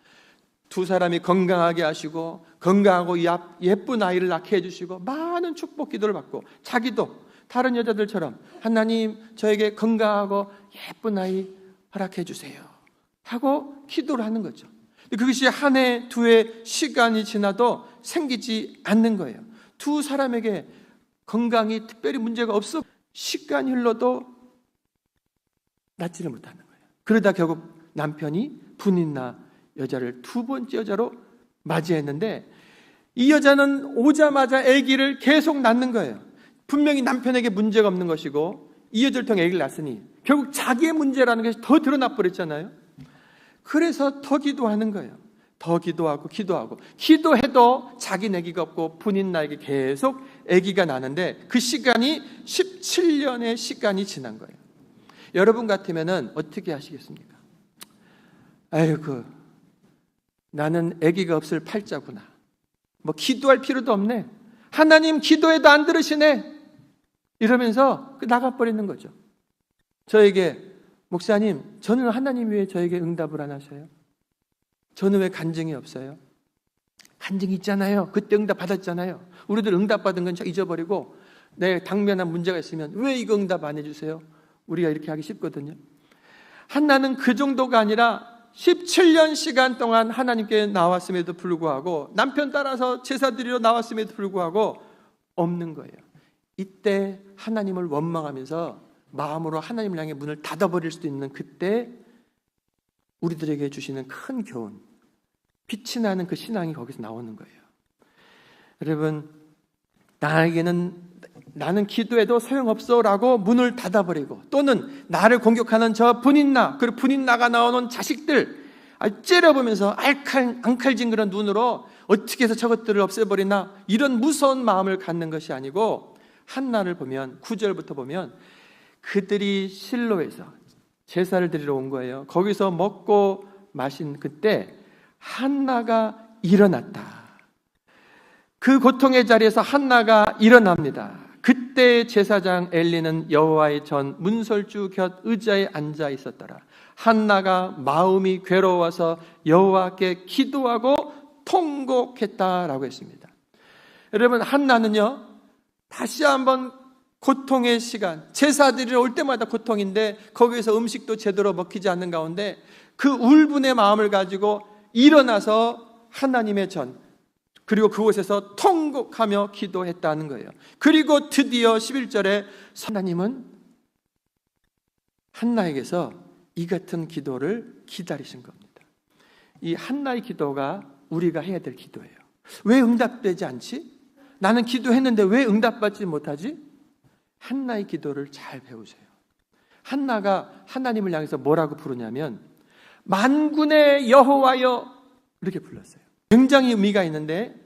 두 사람이 건강하게 하시고, 건강하고 예쁜 아이를 낳게 해주시고, 많은 축복 기도를 받고, 자기도 다른 여자들처럼 하나님 저에게 건강하고 예쁜 아이 허락해 주세요 하고 기도를 하는 거죠. 그것이 한 해, 두 해 시간이 지나도 생기지 않는 거예요. 두 사람에게 건강이 특별히 문제가 없어 시간이 흘러도 낫지를 못하는 거예요. 그러다 결국 남편이 분인나 여자를 두 번째 여자로 맞이했는데, 이 여자는 오자마자 아기를 계속 낳는 거예요. 분명히 남편에게 문제가 없는 것이고 이 여자를 통해 아기를 낳았으니 결국 자기의 문제라는 것이 더 드러나 버렸잖아요. 그래서 더 기도하는 거예요. 더 기도하고 기도해도 자기는 아기가 없고 분인나에게 계속 아기가 나는데, 그 시간이 17년의 시간이 지난 거예요. 여러분 같으면은 어떻게 하시겠습니까? 아이고, 나는 아기가 없을 팔자구나. 뭐 기도할 필요도 없네. 하나님 기도해도 안 들으시네. 이러면서 나가버리는 거죠. 저에게, 목사님, 저는 하나님 왜 저에게 응답을 안 하셔요? 저는 왜 간증이 없어요? 간증이 있잖아요. 그때 응답 받았잖아요. 우리들 응답 받은 건 잊어버리고 내 당면한 문제가 있으면 왜 이거 응답 안 해주세요? 우리가 이렇게 하기 쉽거든요. 한나는 그 정도가 아니라 17년 시간 동안 하나님께 나왔음에도 불구하고, 남편 따라서 제사 드리러 나왔음에도 불구하고 없는 거예요. 이때 하나님을 원망하면서 마음으로 하나님을 향해 문을 닫아버릴 수도 있는 그때 우리들에게 주시는 큰 교훈, 빛이 나는 그 신앙이 거기서 나오는 거예요. 여러분, 나는 기도해도 소용없어 라고 문을 닫아버리고, 또는 나를 공격하는 저 분인나, 그리고 분인나가 나오는 자식들 째려보면서 앙칼진그런 눈으로 어떻게 해서 저것들을 없애버리나, 이런 무서운 마음을 갖는 것이 아니고, 한나를 보면 9절부터 보면 그들이 실로에서 제사를 드리러 온 거예요. 거기서 먹고 마신 그때 한나가 일어났다. 그 고통의 자리에서 한나가 일어납니다. 그때 제사장 엘리는 여호와의 전 문설주 곁 의자에 앉아 있었더라. 한나가 마음이 괴로워서 여호와께 기도하고 통곡했다라고 했습니다. 여러분, 한나는요, 다시 한번 고통의 시간, 제사 드리러 올 때마다 고통인데 거기에서 음식도 제대로 먹히지 않는 가운데 그 울분의 마음을 가지고 일어나서 하나님의 전, 그리고 그곳에서 통곡하며 기도했다는 거예요. 그리고 드디어 11절에 하나님은 한나에게서 이 같은 기도를 기다리신 겁니다. 이 한나의 기도가 우리가 해야 될 기도예요. 왜 응답되지 않지? 나는 기도했는데 왜 응답받지 못하지? 한나의 기도를 잘 배우세요. 한나가 하나님을 향해서 뭐라고 부르냐면 만군의 여호와여 이렇게 불렀어요. 굉장히 의미가 있는데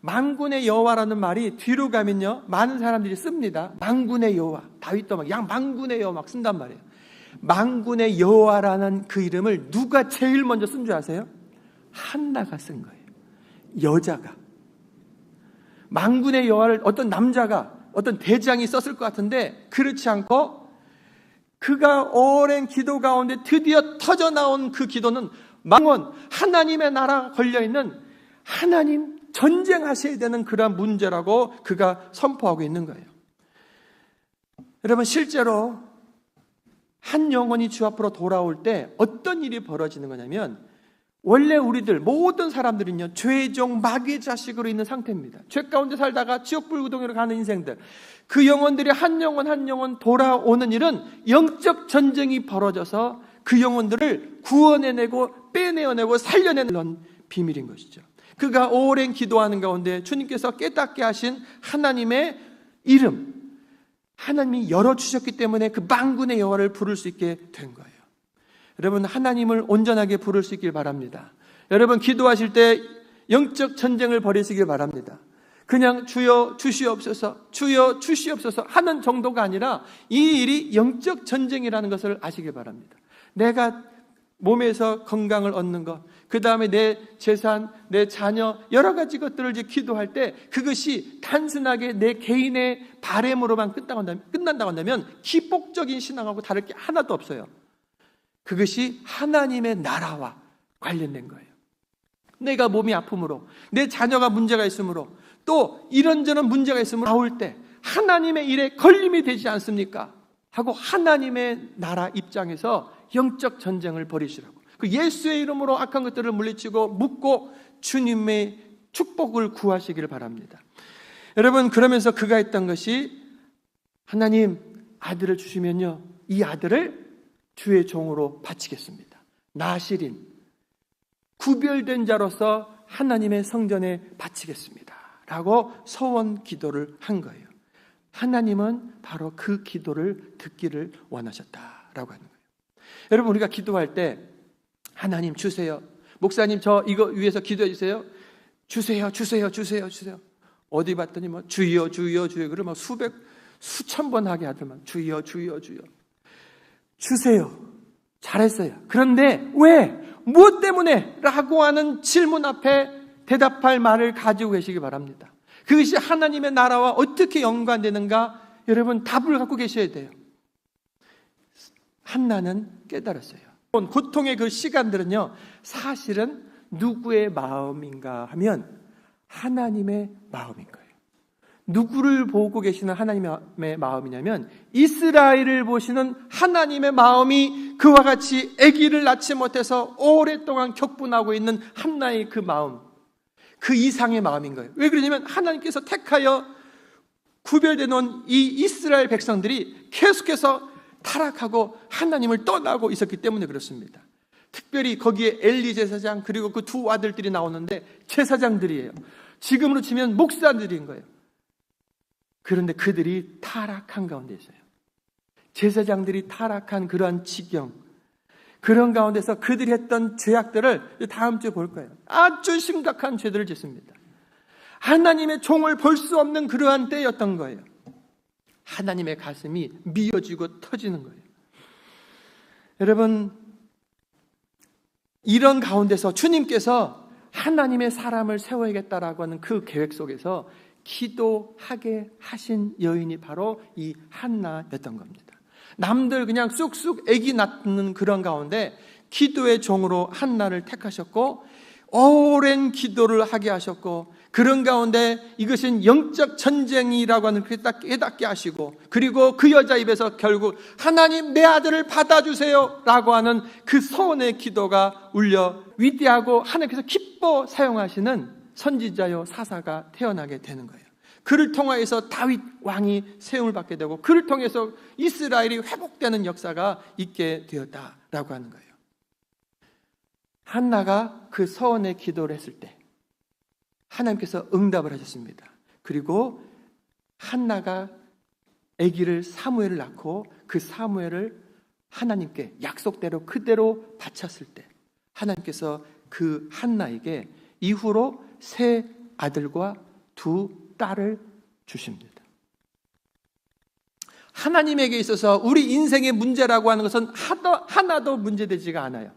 만군의 여호와라는 말이 뒤로 가면요 많은 사람들이 씁니다. 만군의 여호와, 다윗도 막 만군의 여호와 막 쓴단 말이에요. 만군의 여호와라는 그 이름을 누가 제일 먼저 쓴 줄 아세요? 한나가 쓴 거예요. 여자가. 만군의 여호와를 어떤 남자가, 어떤 대장이 썼을 것 같은데 그렇지 않고 그가 오랜 기도 가운데 드디어 터져 나온 그 기도는 망원, 하나님의 나라가 걸려있는 하나님 전쟁하셔야 되는 그러한 문제라고 그가 선포하고 있는 거예요. 여러분, 실제로 한 영혼이 주 앞으로 돌아올 때 어떤 일이 벌어지는 거냐면 원래 우리들 모든 사람들은요 죄의 종 마귀의 자식으로 있는 상태입니다. 죄 가운데 살다가 지옥불구덩이로 가는 인생들, 그 영혼들이 한 영혼 한 영혼 돌아오는 일은 영적 전쟁이 벌어져서 그 영혼들을 구원해내고 빼내어내고 살려내는 비밀인 것이죠. 그가 오랜 기도하는 가운데 주님께서 깨닫게 하신 하나님의 이름, 하나님이 열어주셨기 때문에 그 만군의 여호와를 부를 수 있게 된 거예요. 여러분, 하나님을 온전하게 부를 수 있길 바랍니다. 여러분, 기도하실 때 영적 전쟁을 벌이시길 바랍니다. 그냥 주여 주시옵소서, 주여 주시옵소서 하는 정도가 아니라 이 일이 영적 전쟁이라는 것을 아시길 바랍니다. 내가 몸에서 건강을 얻는 것, 그 다음에 내 재산, 내 자녀, 여러 가지 것들을 이제 기도할 때 그것이 단순하게 내 개인의 바램으로만 끝난다고 한다면 기복적인 신앙하고 다를 게 하나도 없어요. 그것이 하나님의 나라와 관련된 거예요. 내가 몸이 아픔으로, 내 자녀가 문제가 있으므로, 또 이런저런 문제가 있으므로 나올 때 하나님의 일에 걸림이 되지 않습니까? 하고 하나님의 나라 입장에서 영적 전쟁을 벌이시라고. 그 예수의 이름으로 악한 것들을 물리치고 묻고 주님의 축복을 구하시기를 바랍니다. 여러분, 그러면서 그가 했던 것이 하나님 아들을 주시면요 이 아들을 주의 종으로 바치겠습니다. 나시린, 구별된 자로서 하나님의 성전에 바치겠습니다 라고 서원 기도를 한 거예요. 하나님은 바로 그 기도를 듣기를 원하셨다라고 하는 거예요. 여러분, 우리가 기도할 때 하나님 주세요, 목사님 저 이거 위해서 기도해 주세요, 주세요 주세요 주세요 주세요, 어디 봤더니 뭐 주여 주여 주여 그러면 수천 번 하게 하더만 주여 주여 주여. 주세요, 잘했어요. 그런데 왜? 무엇 때문에? 라고 하는 질문 앞에 대답할 말을 가지고 계시기 바랍니다. 그것이 하나님의 나라와 어떻게 연관되는가, 여러분 답을 갖고 계셔야 돼요. 한나는 깨달았어요. 고통의 그 시간들은요 사실은 누구의 마음인가 하면 하나님의 마음인 거예요. 누구를 보고 계시는 하나님의 마음이냐면 이스라엘을 보시는 하나님의 마음이 그와 같이 아기를 낳지 못해서 오랫동안 격분하고 있는 한나의 그 마음, 그 이상의 마음인 거예요. 왜 그러냐면 하나님께서 택하여 구별되어 놓은 이 이스라엘 백성들이 계속해서 타락하고 하나님을 떠나고 있었기 때문에 그렇습니다. 특별히 거기에 엘리 제사장 그리고 그 두 아들들이 나오는데 제사장들이에요. 지금으로 치면 목사들인 거예요. 그런데 그들이 타락한 가운데 있어요. 제사장들이 타락한 그러한 지경, 그런 가운데서 그들이 했던 죄악들을 다음 주에 볼 거예요. 아주 심각한 죄들을 짓습니다. 하나님의 종을 볼 수 없는 그러한 때였던 거예요. 하나님의 가슴이 미어지고 터지는 거예요. 여러분, 이런 가운데서 주님께서 하나님의 사람을 세워야겠다라고 하는 그 계획 속에서 기도하게 하신 여인이 바로 이 한나였던 겁니다. 남들 그냥 쑥쑥 아기 낳는 그런 가운데 기도의 종으로 한나를 택하셨고 오랜 기도를 하게 하셨고, 그런 가운데 이것은 영적 전쟁이라고 하는 그 딱 깨닫게 하시고, 그리고 그 여자 입에서 결국 하나님 내 아들을 받아주세요 라고 하는 그 소원의 기도가 울려 위대하고 하나님께서 기뻐 사용하시는 선지자요 사사가 태어나게 되는 거예요. 그를 통하여서 다윗 왕이 세움을 받게 되고 그를 통해서 이스라엘이 회복되는 역사가 있게 되었다라고 하는 거예요. 한나가 그 서원의 기도를 했을 때 하나님께서 응답을 하셨습니다. 그리고 한나가 아기를 사무엘을 낳고 그 사무엘을 하나님께 약속대로 그대로 바쳤을 때 하나님께서 그 한나에게 이후로 세 아들과 두 딸을 주십니다. 하나님에게 있어서 우리 인생의 문제라고 하는 것은 하나도 문제되지가 않아요.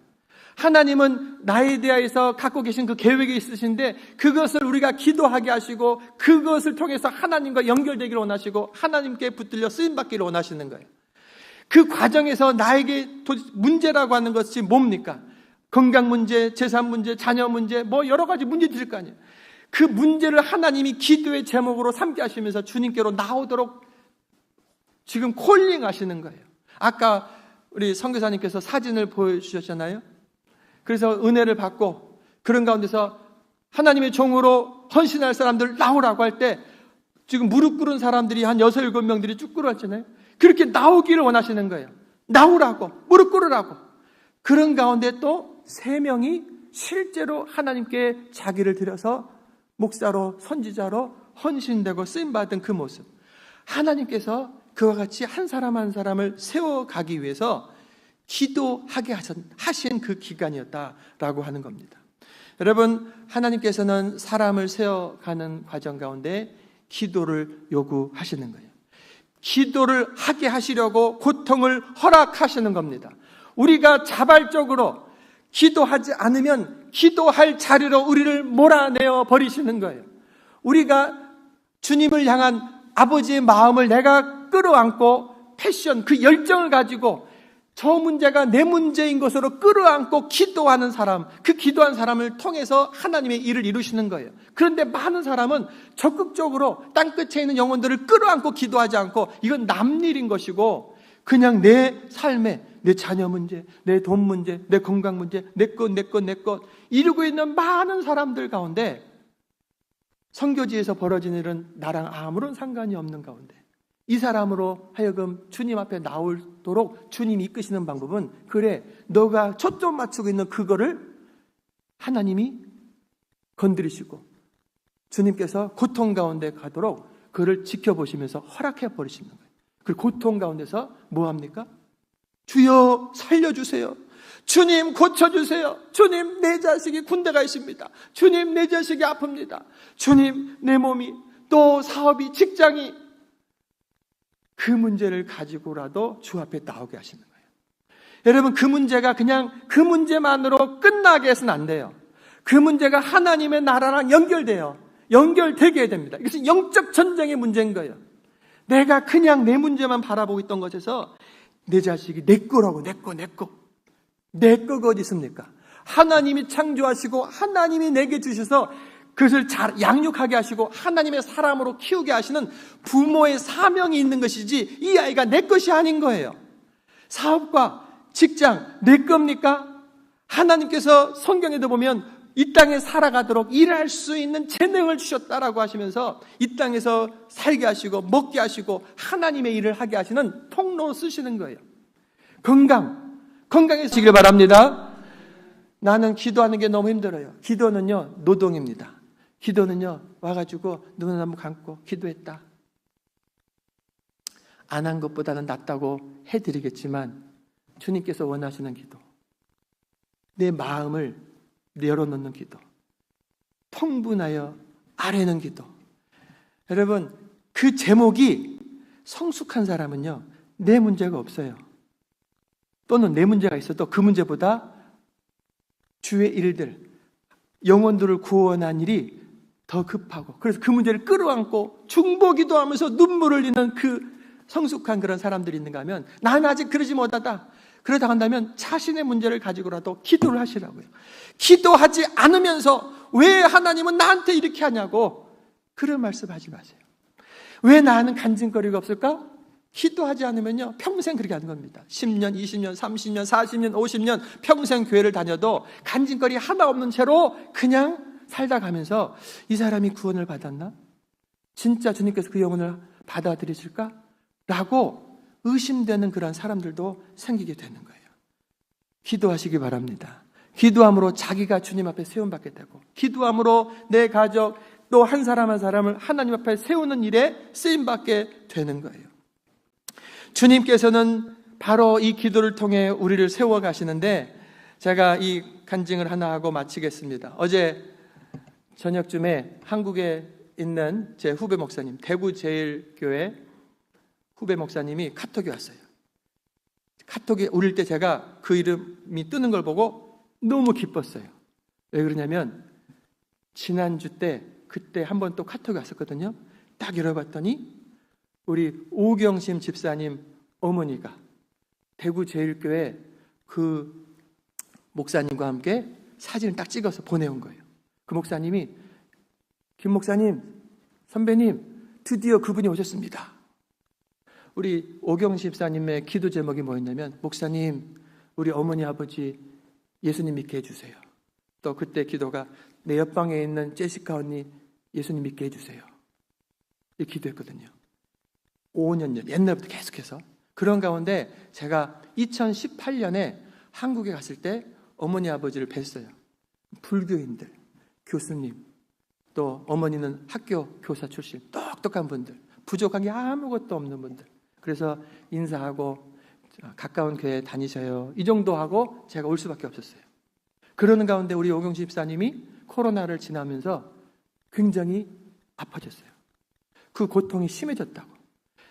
하나님은 나에 대하여서 갖고 계신 그 계획이 있으신데 그것을 우리가 기도하게 하시고 그것을 통해서 하나님과 연결되기를 원하시고 하나님께 붙들려 쓰임받기를 원하시는 거예요. 그 과정에서 나에게 문제라고 하는 것이 뭡니까? 건강 문제, 재산 문제, 자녀 문제, 뭐 여러 가지 문제들일 거 아니에요. 그 문제를 하나님이 기도의 제목으로 삼게 하시면서 주님께로 나오도록 지금 콜링 하시는 거예요. 아까 우리 선교사님께서 사진을 보여주셨잖아요. 그래서 은혜를 받고 그런 가운데서 하나님의 종으로 헌신할 사람들 나오라고 할 때 지금 무릎 꿇은 사람들이 한 6, 7명들이 쭉 꿇었잖아요. 그렇게 나오기를 원하시는 거예요. 나오라고, 무릎 꿇으라고. 그런 가운데 또 3명이 실제로 하나님께 자기를 들여서 목사로, 선지자로 헌신되고 쓰임받은 그 모습. 하나님께서 그와 같이 한 사람 한 사람을 세워가기 위해서 기도하게 하신 그 기간이었다라고 하는 겁니다. 여러분, 하나님께서는 사람을 세워가는 과정 가운데 기도를 요구하시는 거예요. 기도를 하게 하시려고 고통을 허락하시는 겁니다. 우리가 자발적으로 기도하지 않으면 기도할 자리로 우리를 몰아내어 버리시는 거예요. 우리가 주님을 향한 아버지의 마음을 내가 끌어안고 패션, 그 열정을 가지고 저 문제가 내 문제인 것으로 끌어안고 기도하는 사람, 그 기도한 사람을 통해서 하나님의 일을 이루시는 거예요. 그런데 많은 사람은 적극적으로 땅끝에 있는 영혼들을 끌어안고 기도하지 않고 이건 남 일인 것이고 그냥 내 삶에 내 자녀 문제, 내 돈 문제, 내 건강 문제, 내 것 이루고 있는 많은 사람들 가운데 선교지에서 벌어진 일은 나랑 아무런 상관이 없는 가운데 이 사람으로 하여금 주님 앞에 나오도록 주님이 이끄시는 방법은 그래, 너가 초점 맞추고 있는 그거를 하나님이 건드리시고 주님께서 고통 가운데 가도록 그를 지켜보시면서 허락해 버리시는 거예요. 그 고통 가운데서 뭐 합니까? 주여 살려주세요. 주님 고쳐주세요. 주님 내 자식이 군대 가 있습니다. 주님 내 자식이 아픕니다. 주님 내 몸이 또 사업이 직장이 그 문제를 가지고라도 주 앞에 나오게 하시는 거예요. 여러분, 그 문제가 그냥 그 문제만으로 끝나게 해서는 안 돼요. 그 문제가 하나님의 나라랑 연결되게 해야 됩니다. 이것은 영적 전쟁의 문제인 거예요. 내가 그냥 내 문제만 바라보고 있던 것에서 내 자식이 내 거라고 내 거가 어디 있습니까? 하나님이 창조하시고 하나님이 내게 주셔서 그것을 잘 양육하게 하시고 하나님의 사람으로 키우게 하시는 부모의 사명이 있는 것이지 이 아이가 내 것이 아닌 거예요. 사업과 직장 내 겁니까? 하나님께서 성경에도 보면 이 땅에 살아가도록 일할 수 있는 재능을 주셨다라고 하시면서 이 땅에서 살게 하시고 먹게 하시고 하나님의 일을 하게 하시는 통로 쓰시는 거예요. 건강해지길 바랍니다. 나는 기도하는 게 너무 힘들어요. 기도는요 노동입니다. 기도는요 와가지고 눈을 한번 감고 기도했다. 안 한 것보다는 낫다고 해드리겠지만 주님께서 원하시는 기도, 내 마음을 열어놓는 기도, 통분하여 아뢰는 기도. 여러분, 그 제목이 성숙한 사람은요 내 문제가 없어요. 또는 내 문제가 있어도 그 문제보다 주의 일들, 영혼들을 구원한 일이 더 급하고 그래서 그 문제를 끌어안고 중보기도 하면서 눈물을 흘리는 그 성숙한 그런 사람들이 있는가 하면 나는 아직 그러지 못하다. 그러다 한다면 자신의 문제를 가지고라도 기도를 하시라고요. 기도하지 않으면서 왜 하나님은 나한테 이렇게 하냐고 그런 말씀하지 마세요. 왜 나는 간증거리가 없을까? 기도하지 않으면요 평생 그렇게 하는 겁니다. 10년, 20년, 30년, 40년, 50년 평생 교회를 다녀도 간증거리 하나 없는 채로 그냥 살다 가면서 이 사람이 구원을 받았나? 진짜 주님께서 그 영혼을 받아들이실까? 라고 의심되는 그런 사람들도 생기게 되는 거예요. 기도하시기 바랍니다. 기도함으로 자기가 주님 앞에 세움받게 되고, 기도함으로 내 가족 또 한 사람 한 사람을 하나님 앞에 세우는 일에 쓰임받게 되는 거예요. 주님께서는 바로 이 기도를 통해 우리를 세워가시는데, 제가 이 간증을 하나 하고 마치겠습니다. 어제 저녁쯤에 한국에 있는 제 후배 목사님, 대구제일교회 후배 목사님이 카톡이 왔어요. 카톡이 올릴 때 제가 그 이름이 뜨는 걸 보고 너무 기뻤어요. 왜 그러냐면 지난주 때 그때 한 번 또 카톡이 왔었거든요. 딱 열어봤더니 우리 오경심 집사님 어머니가 대구제일교회 그 목사님과 함께 사진을 딱 찍어서 보내온 거예요. 그 목사님이 김 목사님, 선배님, 드디어 그분이 오셨습니다. 우리 오경심 집사님의 기도 제목이 뭐였냐면, 목사님, 우리 어머니 아버지 예수님 믿게 해주세요. 또 그때 기도가 내 옆방에 있는 제시카 언니 예수님 믿게 해주세요. 이렇게 기도했거든요. 5년 전, 옛날부터 계속해서. 그런 가운데 제가 2018년에 한국에 갔을 때 어머니 아버지를 뵀어요. 불교인들, 교수님, 또 어머니는 학교 교사 출신, 똑똑한 분들, 부족한 게 아무것도 없는 분들. 그래서 인사하고 가까운 교회 다니셔요. 이 정도 하고 제가 올 수밖에 없었어요. 그러는 가운데 우리 오경심 집사님이 코로나를 지나면서 굉장히 아파졌어요. 그 고통이 심해졌다고.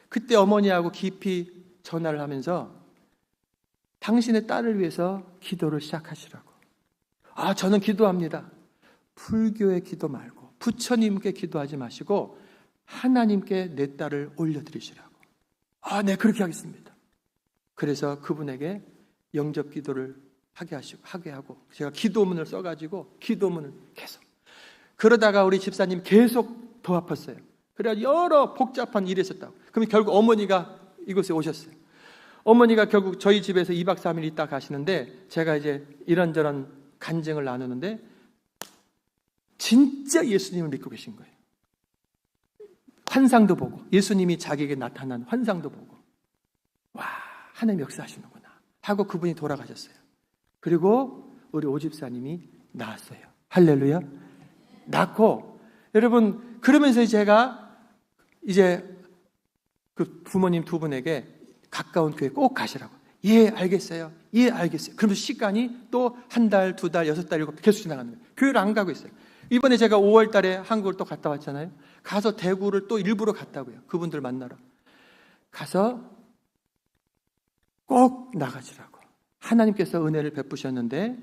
그때 어머니하고 깊이 전화를 하면서 당신의 딸을 위해서 기도를 시작하시라고. 아, 저는 기도합니다. 불교의 기도 말고 부처님께 기도하지 마시고 하나님께 내 딸을 올려드리시라고. 아, 네, 그렇게 하겠습니다. 그래서 그분에게 영접 기도를 하게 하고 제가 기도문을 써가지고 기도문을 계속. 그러다가 우리 집사님 계속 더 아팠어요. 그래서 여러 복잡한 일이 있었다고. 그럼 결국 어머니가 이곳에 오셨어요. 어머니가 결국 저희 집에서 2박 3일 있다 가시는데, 제가 이제 이런저런 간증을 나누는데 진짜 예수님을 믿고 계신 거예요. 환상도 보고, 예수님이 자기에게 나타난 환상도 보고, 와, 하나님 역사하시는구나 하고 그분이 돌아가셨어요. 그리고 우리 오 집사님이 낳았어요. 할렐루야. 낳고, 여러분, 그러면서 제가 이제 그 부모님 두 분에게 가까운 교회 꼭 가시라고. 예, 알겠어요. 예, 알겠어요. 그러면서 시간이 또 한 달, 두 달, 6달, 7달 계속 지나가는 거예요. 교회를 안 가고 있어요. 이번에 제가 5월 달에 한국을 또 갔다 왔잖아요. 가서 대구를 또 일부러 갔다고요. 그분들 만나러. 가서 꼭 나가시라고. 하나님께서 은혜를 베푸셨는데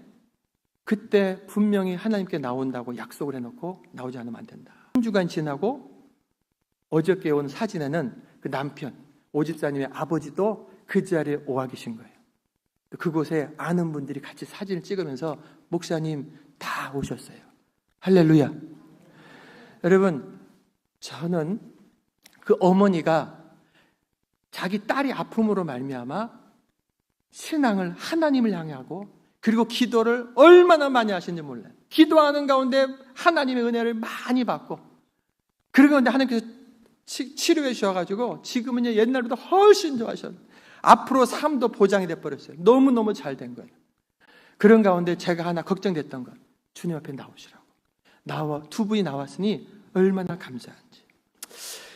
그때 분명히 하나님께 나온다고 약속을 해놓고 나오지 않으면 안 된다. 한 주간 지나고 어저께 온 사진에는 그 남편, 오 집사님의 아버지도 그 자리에 와 계신 거예요. 그곳에 아는 분들이 같이 사진을 찍으면서 목사님 다 오셨어요. 할렐루야. 여러분, 저는 그 어머니가 자기 딸이 아픔으로 말미암아 신앙을 하나님을 향해 하고, 그리고 기도를 얼마나 많이 하시는지 몰라요. 기도하는 가운데 하나님의 은혜를 많이 받고, 그런데 하나님께서 치료해 주셔가지고 지금은 옛날보다 훨씬 좋아하셨어요. 앞으로 삶도 보장이 돼버렸어요. 너무너무 잘 된 거예요. 그런 가운데 제가 하나 걱정됐던 건, 주님 앞에 나오시라고. 두 분이 나왔으니 얼마나 감사한지.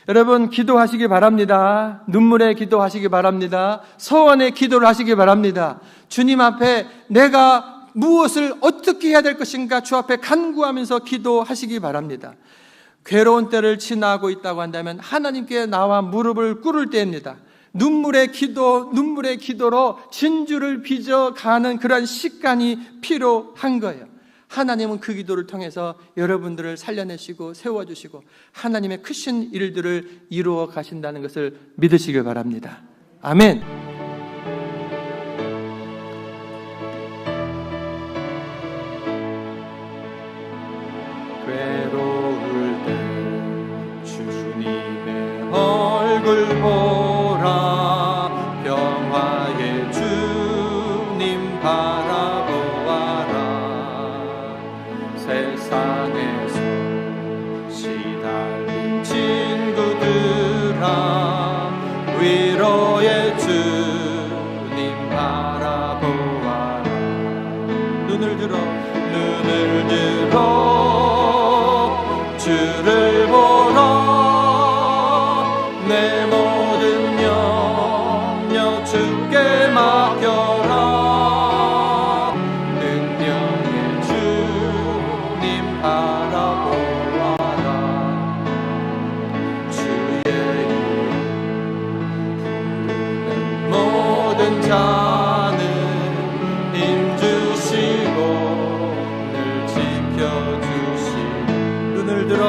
여러분, 기도하시기 바랍니다. 눈물의 기도하시기 바랍니다. 서원의 기도를 하시기 바랍니다. 주님 앞에 내가 무엇을 어떻게 해야 될 것인가 주 앞에 간구하면서 기도하시기 바랍니다. 괴로운 때를 지나고 있다고 한다면 하나님께 나와 무릎을 꿇을 때입니다. 눈물의 기도로 진주를 빚어가는 그런 시간이 필요한 거예요. 하나님은 그 기도를 통해서 여러분들을 살려내시고 세워주시고 하나님의 크신 일들을 이루어 가신다는 것을 믿으시길 바랍니다. 아멘. 괴로울 때 주님의 얼굴 보라, 평화의 주님 바라보아라. 세상에 눈을 들어 주를 보라. 내 모든 염려 주께 맡겨라. 능력의 주님 바라보아라. 주의 이름 모든 자는 힘주시고 늘 지켜주시고 눈을 들어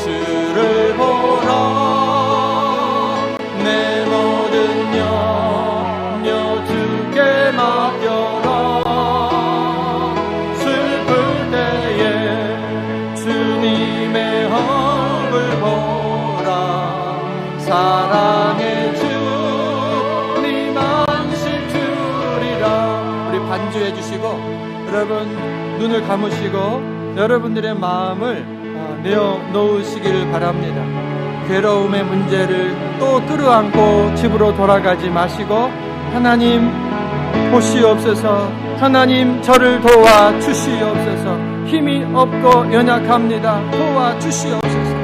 주를 보라. 내 모든 염려 주께 맡겨라. 슬플 때에 주님의 얼굴 보라. 사랑의 주님 안식 주리라. 우리 반주해 주시고 여러분 눈을 감으시고 여러분들의 마음을 내어놓으시기를 바랍니다. 괴로움의 문제를 또 끌어안고 집으로 돌아가지 마시고 하나님 보시옵소서. 하나님 저를 도와주시옵소서. 힘이 없고 연약합니다. 도와주시옵소서.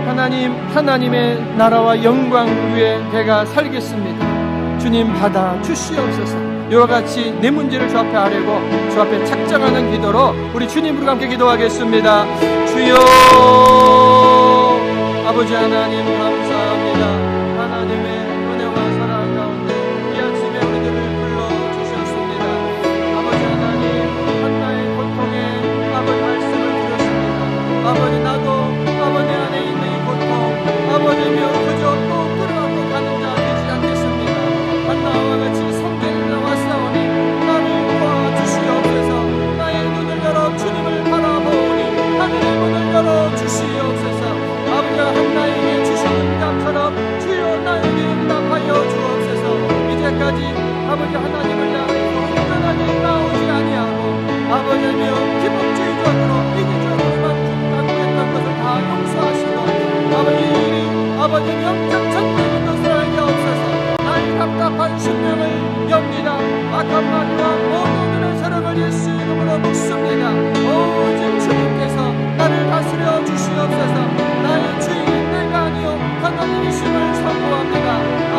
하나님, 하나님의 나라와 영광 위에 내가 살겠습니다. 주님 받아주시옵소서. 이와 같이 내 문제를 주 앞에 아뢰고 주 앞에 착정하는 기도로 우리 주님으로 함께 기도하겠습니다. 주여, 아버지 하나님 감사합니다. 하나님의 은혜와 사랑 가운데 이 아침에 우리들을 불러주셨습니다. 아버지 하나님, 한나의 고통에 아버지 말씀을 드렸습니다. 아버지 나도 아버지 안에 있는 이 고통 아버지며 그저 또 끌어안고 가는 자 되지 않겠습니다. 한나와 같이 성경에 나왔사오니 나를 도와주시옵소서. 나의 눈을 열어 주님을 바라보니 하늘의 문을 열어 주시옵소서. 아버지 한나에게 주신 응답처럼 주여 나에게 응답하여 주옵소서. 이제까지 아버지 하나님을 향해서 흔들하지 나오지 아니하고 아버지며 기복주의적으로 이기적으로만 강구했던 것을 다 용서하시고 아버지 영적 전쟁인 것을 알게 없어서 나의 답답한 심령을 엽니다. 악한 마귀와 모든 눈의 세력을 예수 이름으로 묶습니다. 오직 주님께서 나를 다스려 주시옵소서. 나의 주인 내가 아니요 하나님이심을 선포합니다.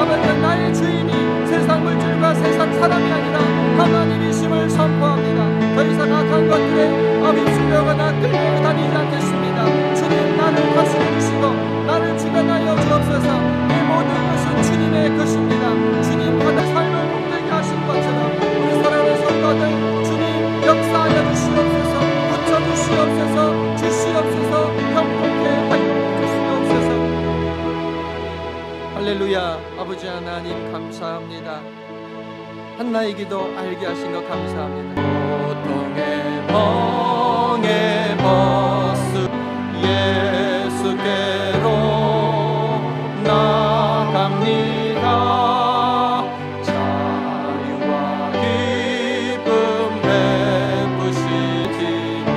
아버지 나의 주인이 세상 물질과 세상 사람이 아니라 하나님이심을 선포합니다. 더 이상 악한 것들에 휩쓸려거나 끌려다니지 않겠습니다. 주님 나를 다스려 주시고 나를 주관하여 주옵소서. 이 모든 것은 주님의 것입니다. 주님 받은 삶을 복되게 하신 것처럼 우리 사랑의 성도들 주님 역사하여 주시옵소서. 붙여주시옵소서. 주시옵소서. 형통케 하여 주시옵소서. 할렐루야. 아버지 하나님 감사합니다. 한나의 기도 알게 하신 것 감사합니다. 고통의 멍에 벗은 예수께로 나갑니다. 자유와 기쁨 베푸시지며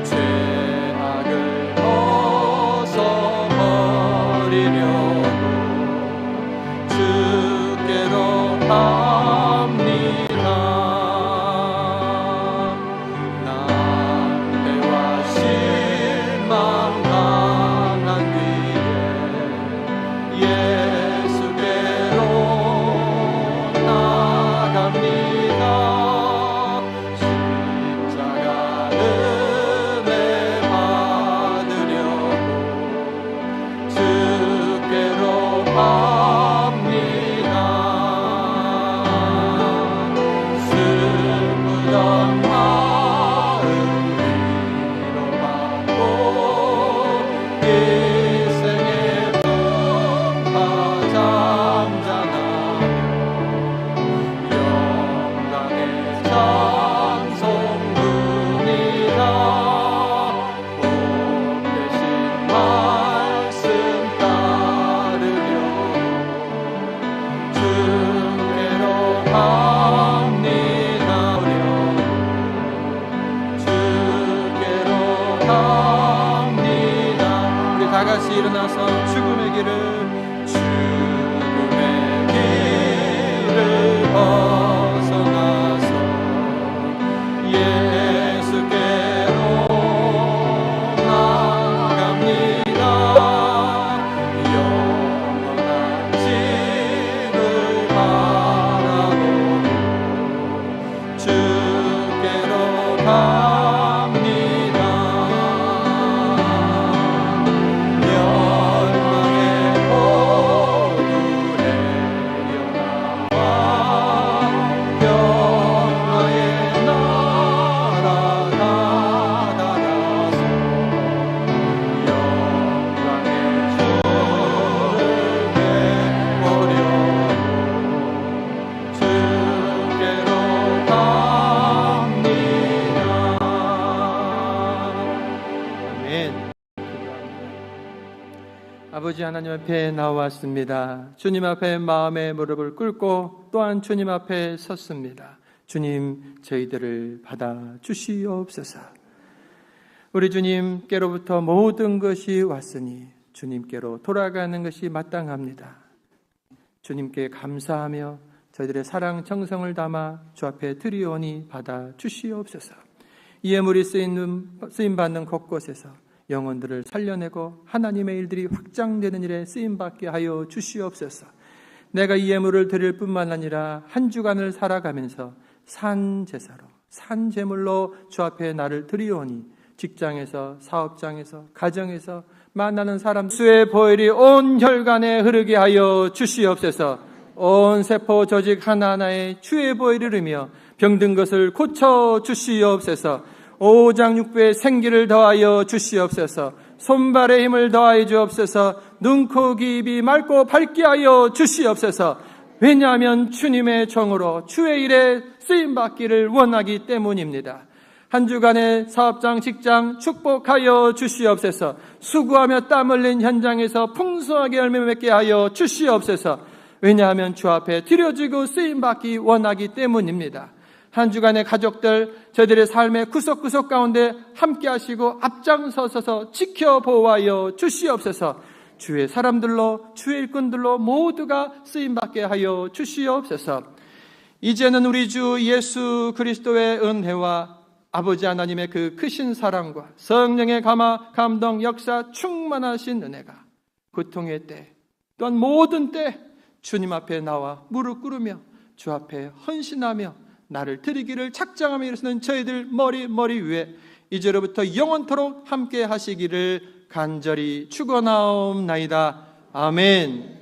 죄악을 벗어버리려고 주께로 갑니다. 낭패와 실망 당한 뒤에 예수께로 나갑니다. 십자가 은혜 받으려고 주께로 갑니다. 슬프던 마음 위로받고 이 생의 풍파 잠잠하며 영광의 찬송문이라 복 되신 말씀 따르려고 주께로 갑니다. 주께로 갑니다. 우리 다 같이 일어나서 죽음의 길을 아버지 하나님 앞에 나왔습니다. 주님 앞에 마음의 무릎을 꿇고 또한 주님 앞에 섰습니다. 주님, 저희들을 받아 주시옵소서. 우리 주님께로부터 모든 것이 왔으니 주님께로 돌아가는 것이 마땅합니다. 주님께 감사하며 저희들의 사랑 정성을 담아 주 앞에 드리오니 받아 주시옵소서. 이 예물이 쓰임받는 곳곳에서 영혼들을 살려내고 하나님의 일들이 확장되는 일에 쓰임받게 하여 주시옵소서. 내가 이 예물을 드릴 뿐만 아니라 한 주간을 살아가면서 산제사로 산제물로 주 앞에 나를 드리오니 직장에서 사업장에서 가정에서 만나는 사람 수의 보혈이 온 혈관에 흐르게 하여 주시옵소서. 온 세포 조직 하나하나에 주의 보혈이 흐르며 병든 것을 고쳐 주시옵소서. 오장육부에 생기를 더하여 주시옵소서. 손발에 힘을 더하여 주옵소서. 눈, 코, 귀, 입이 맑고 밝게 하여 주시옵소서. 왜냐하면 주님의 종으로 주의 일에 쓰임받기를 원하기 때문입니다. 한 주간의 사업장, 직장 축복하여 주시옵소서. 수고하며 땀 흘린 현장에서 풍성하게 열매 맺게 하여 주시옵소서. 왜냐하면 주 앞에 드려지고 쓰임받기 원하기 때문입니다. 한 주간의 가족들, 저희들의 삶의 구석구석 가운데 함께 하시고 앞장서서 지켜보아여 주시옵소서. 주의 사람들로, 주의 일꾼들로 모두가 쓰임받게 하여 주시옵소서. 이제는 우리 주 예수 그리스도의 은혜와 아버지 하나님의 그 크신 사랑과 성령의 감동 역사 충만하신 은혜가 고통의 때 또한 모든 때 주님 앞에 나와 무릎 꿇으며 주 앞에 헌신하며 나를 드리기를 작정하며 일으키는 저희들 머리 위에 이제로부터 영원토록 함께 하시기를 간절히 축원하옵나이다. 아멘.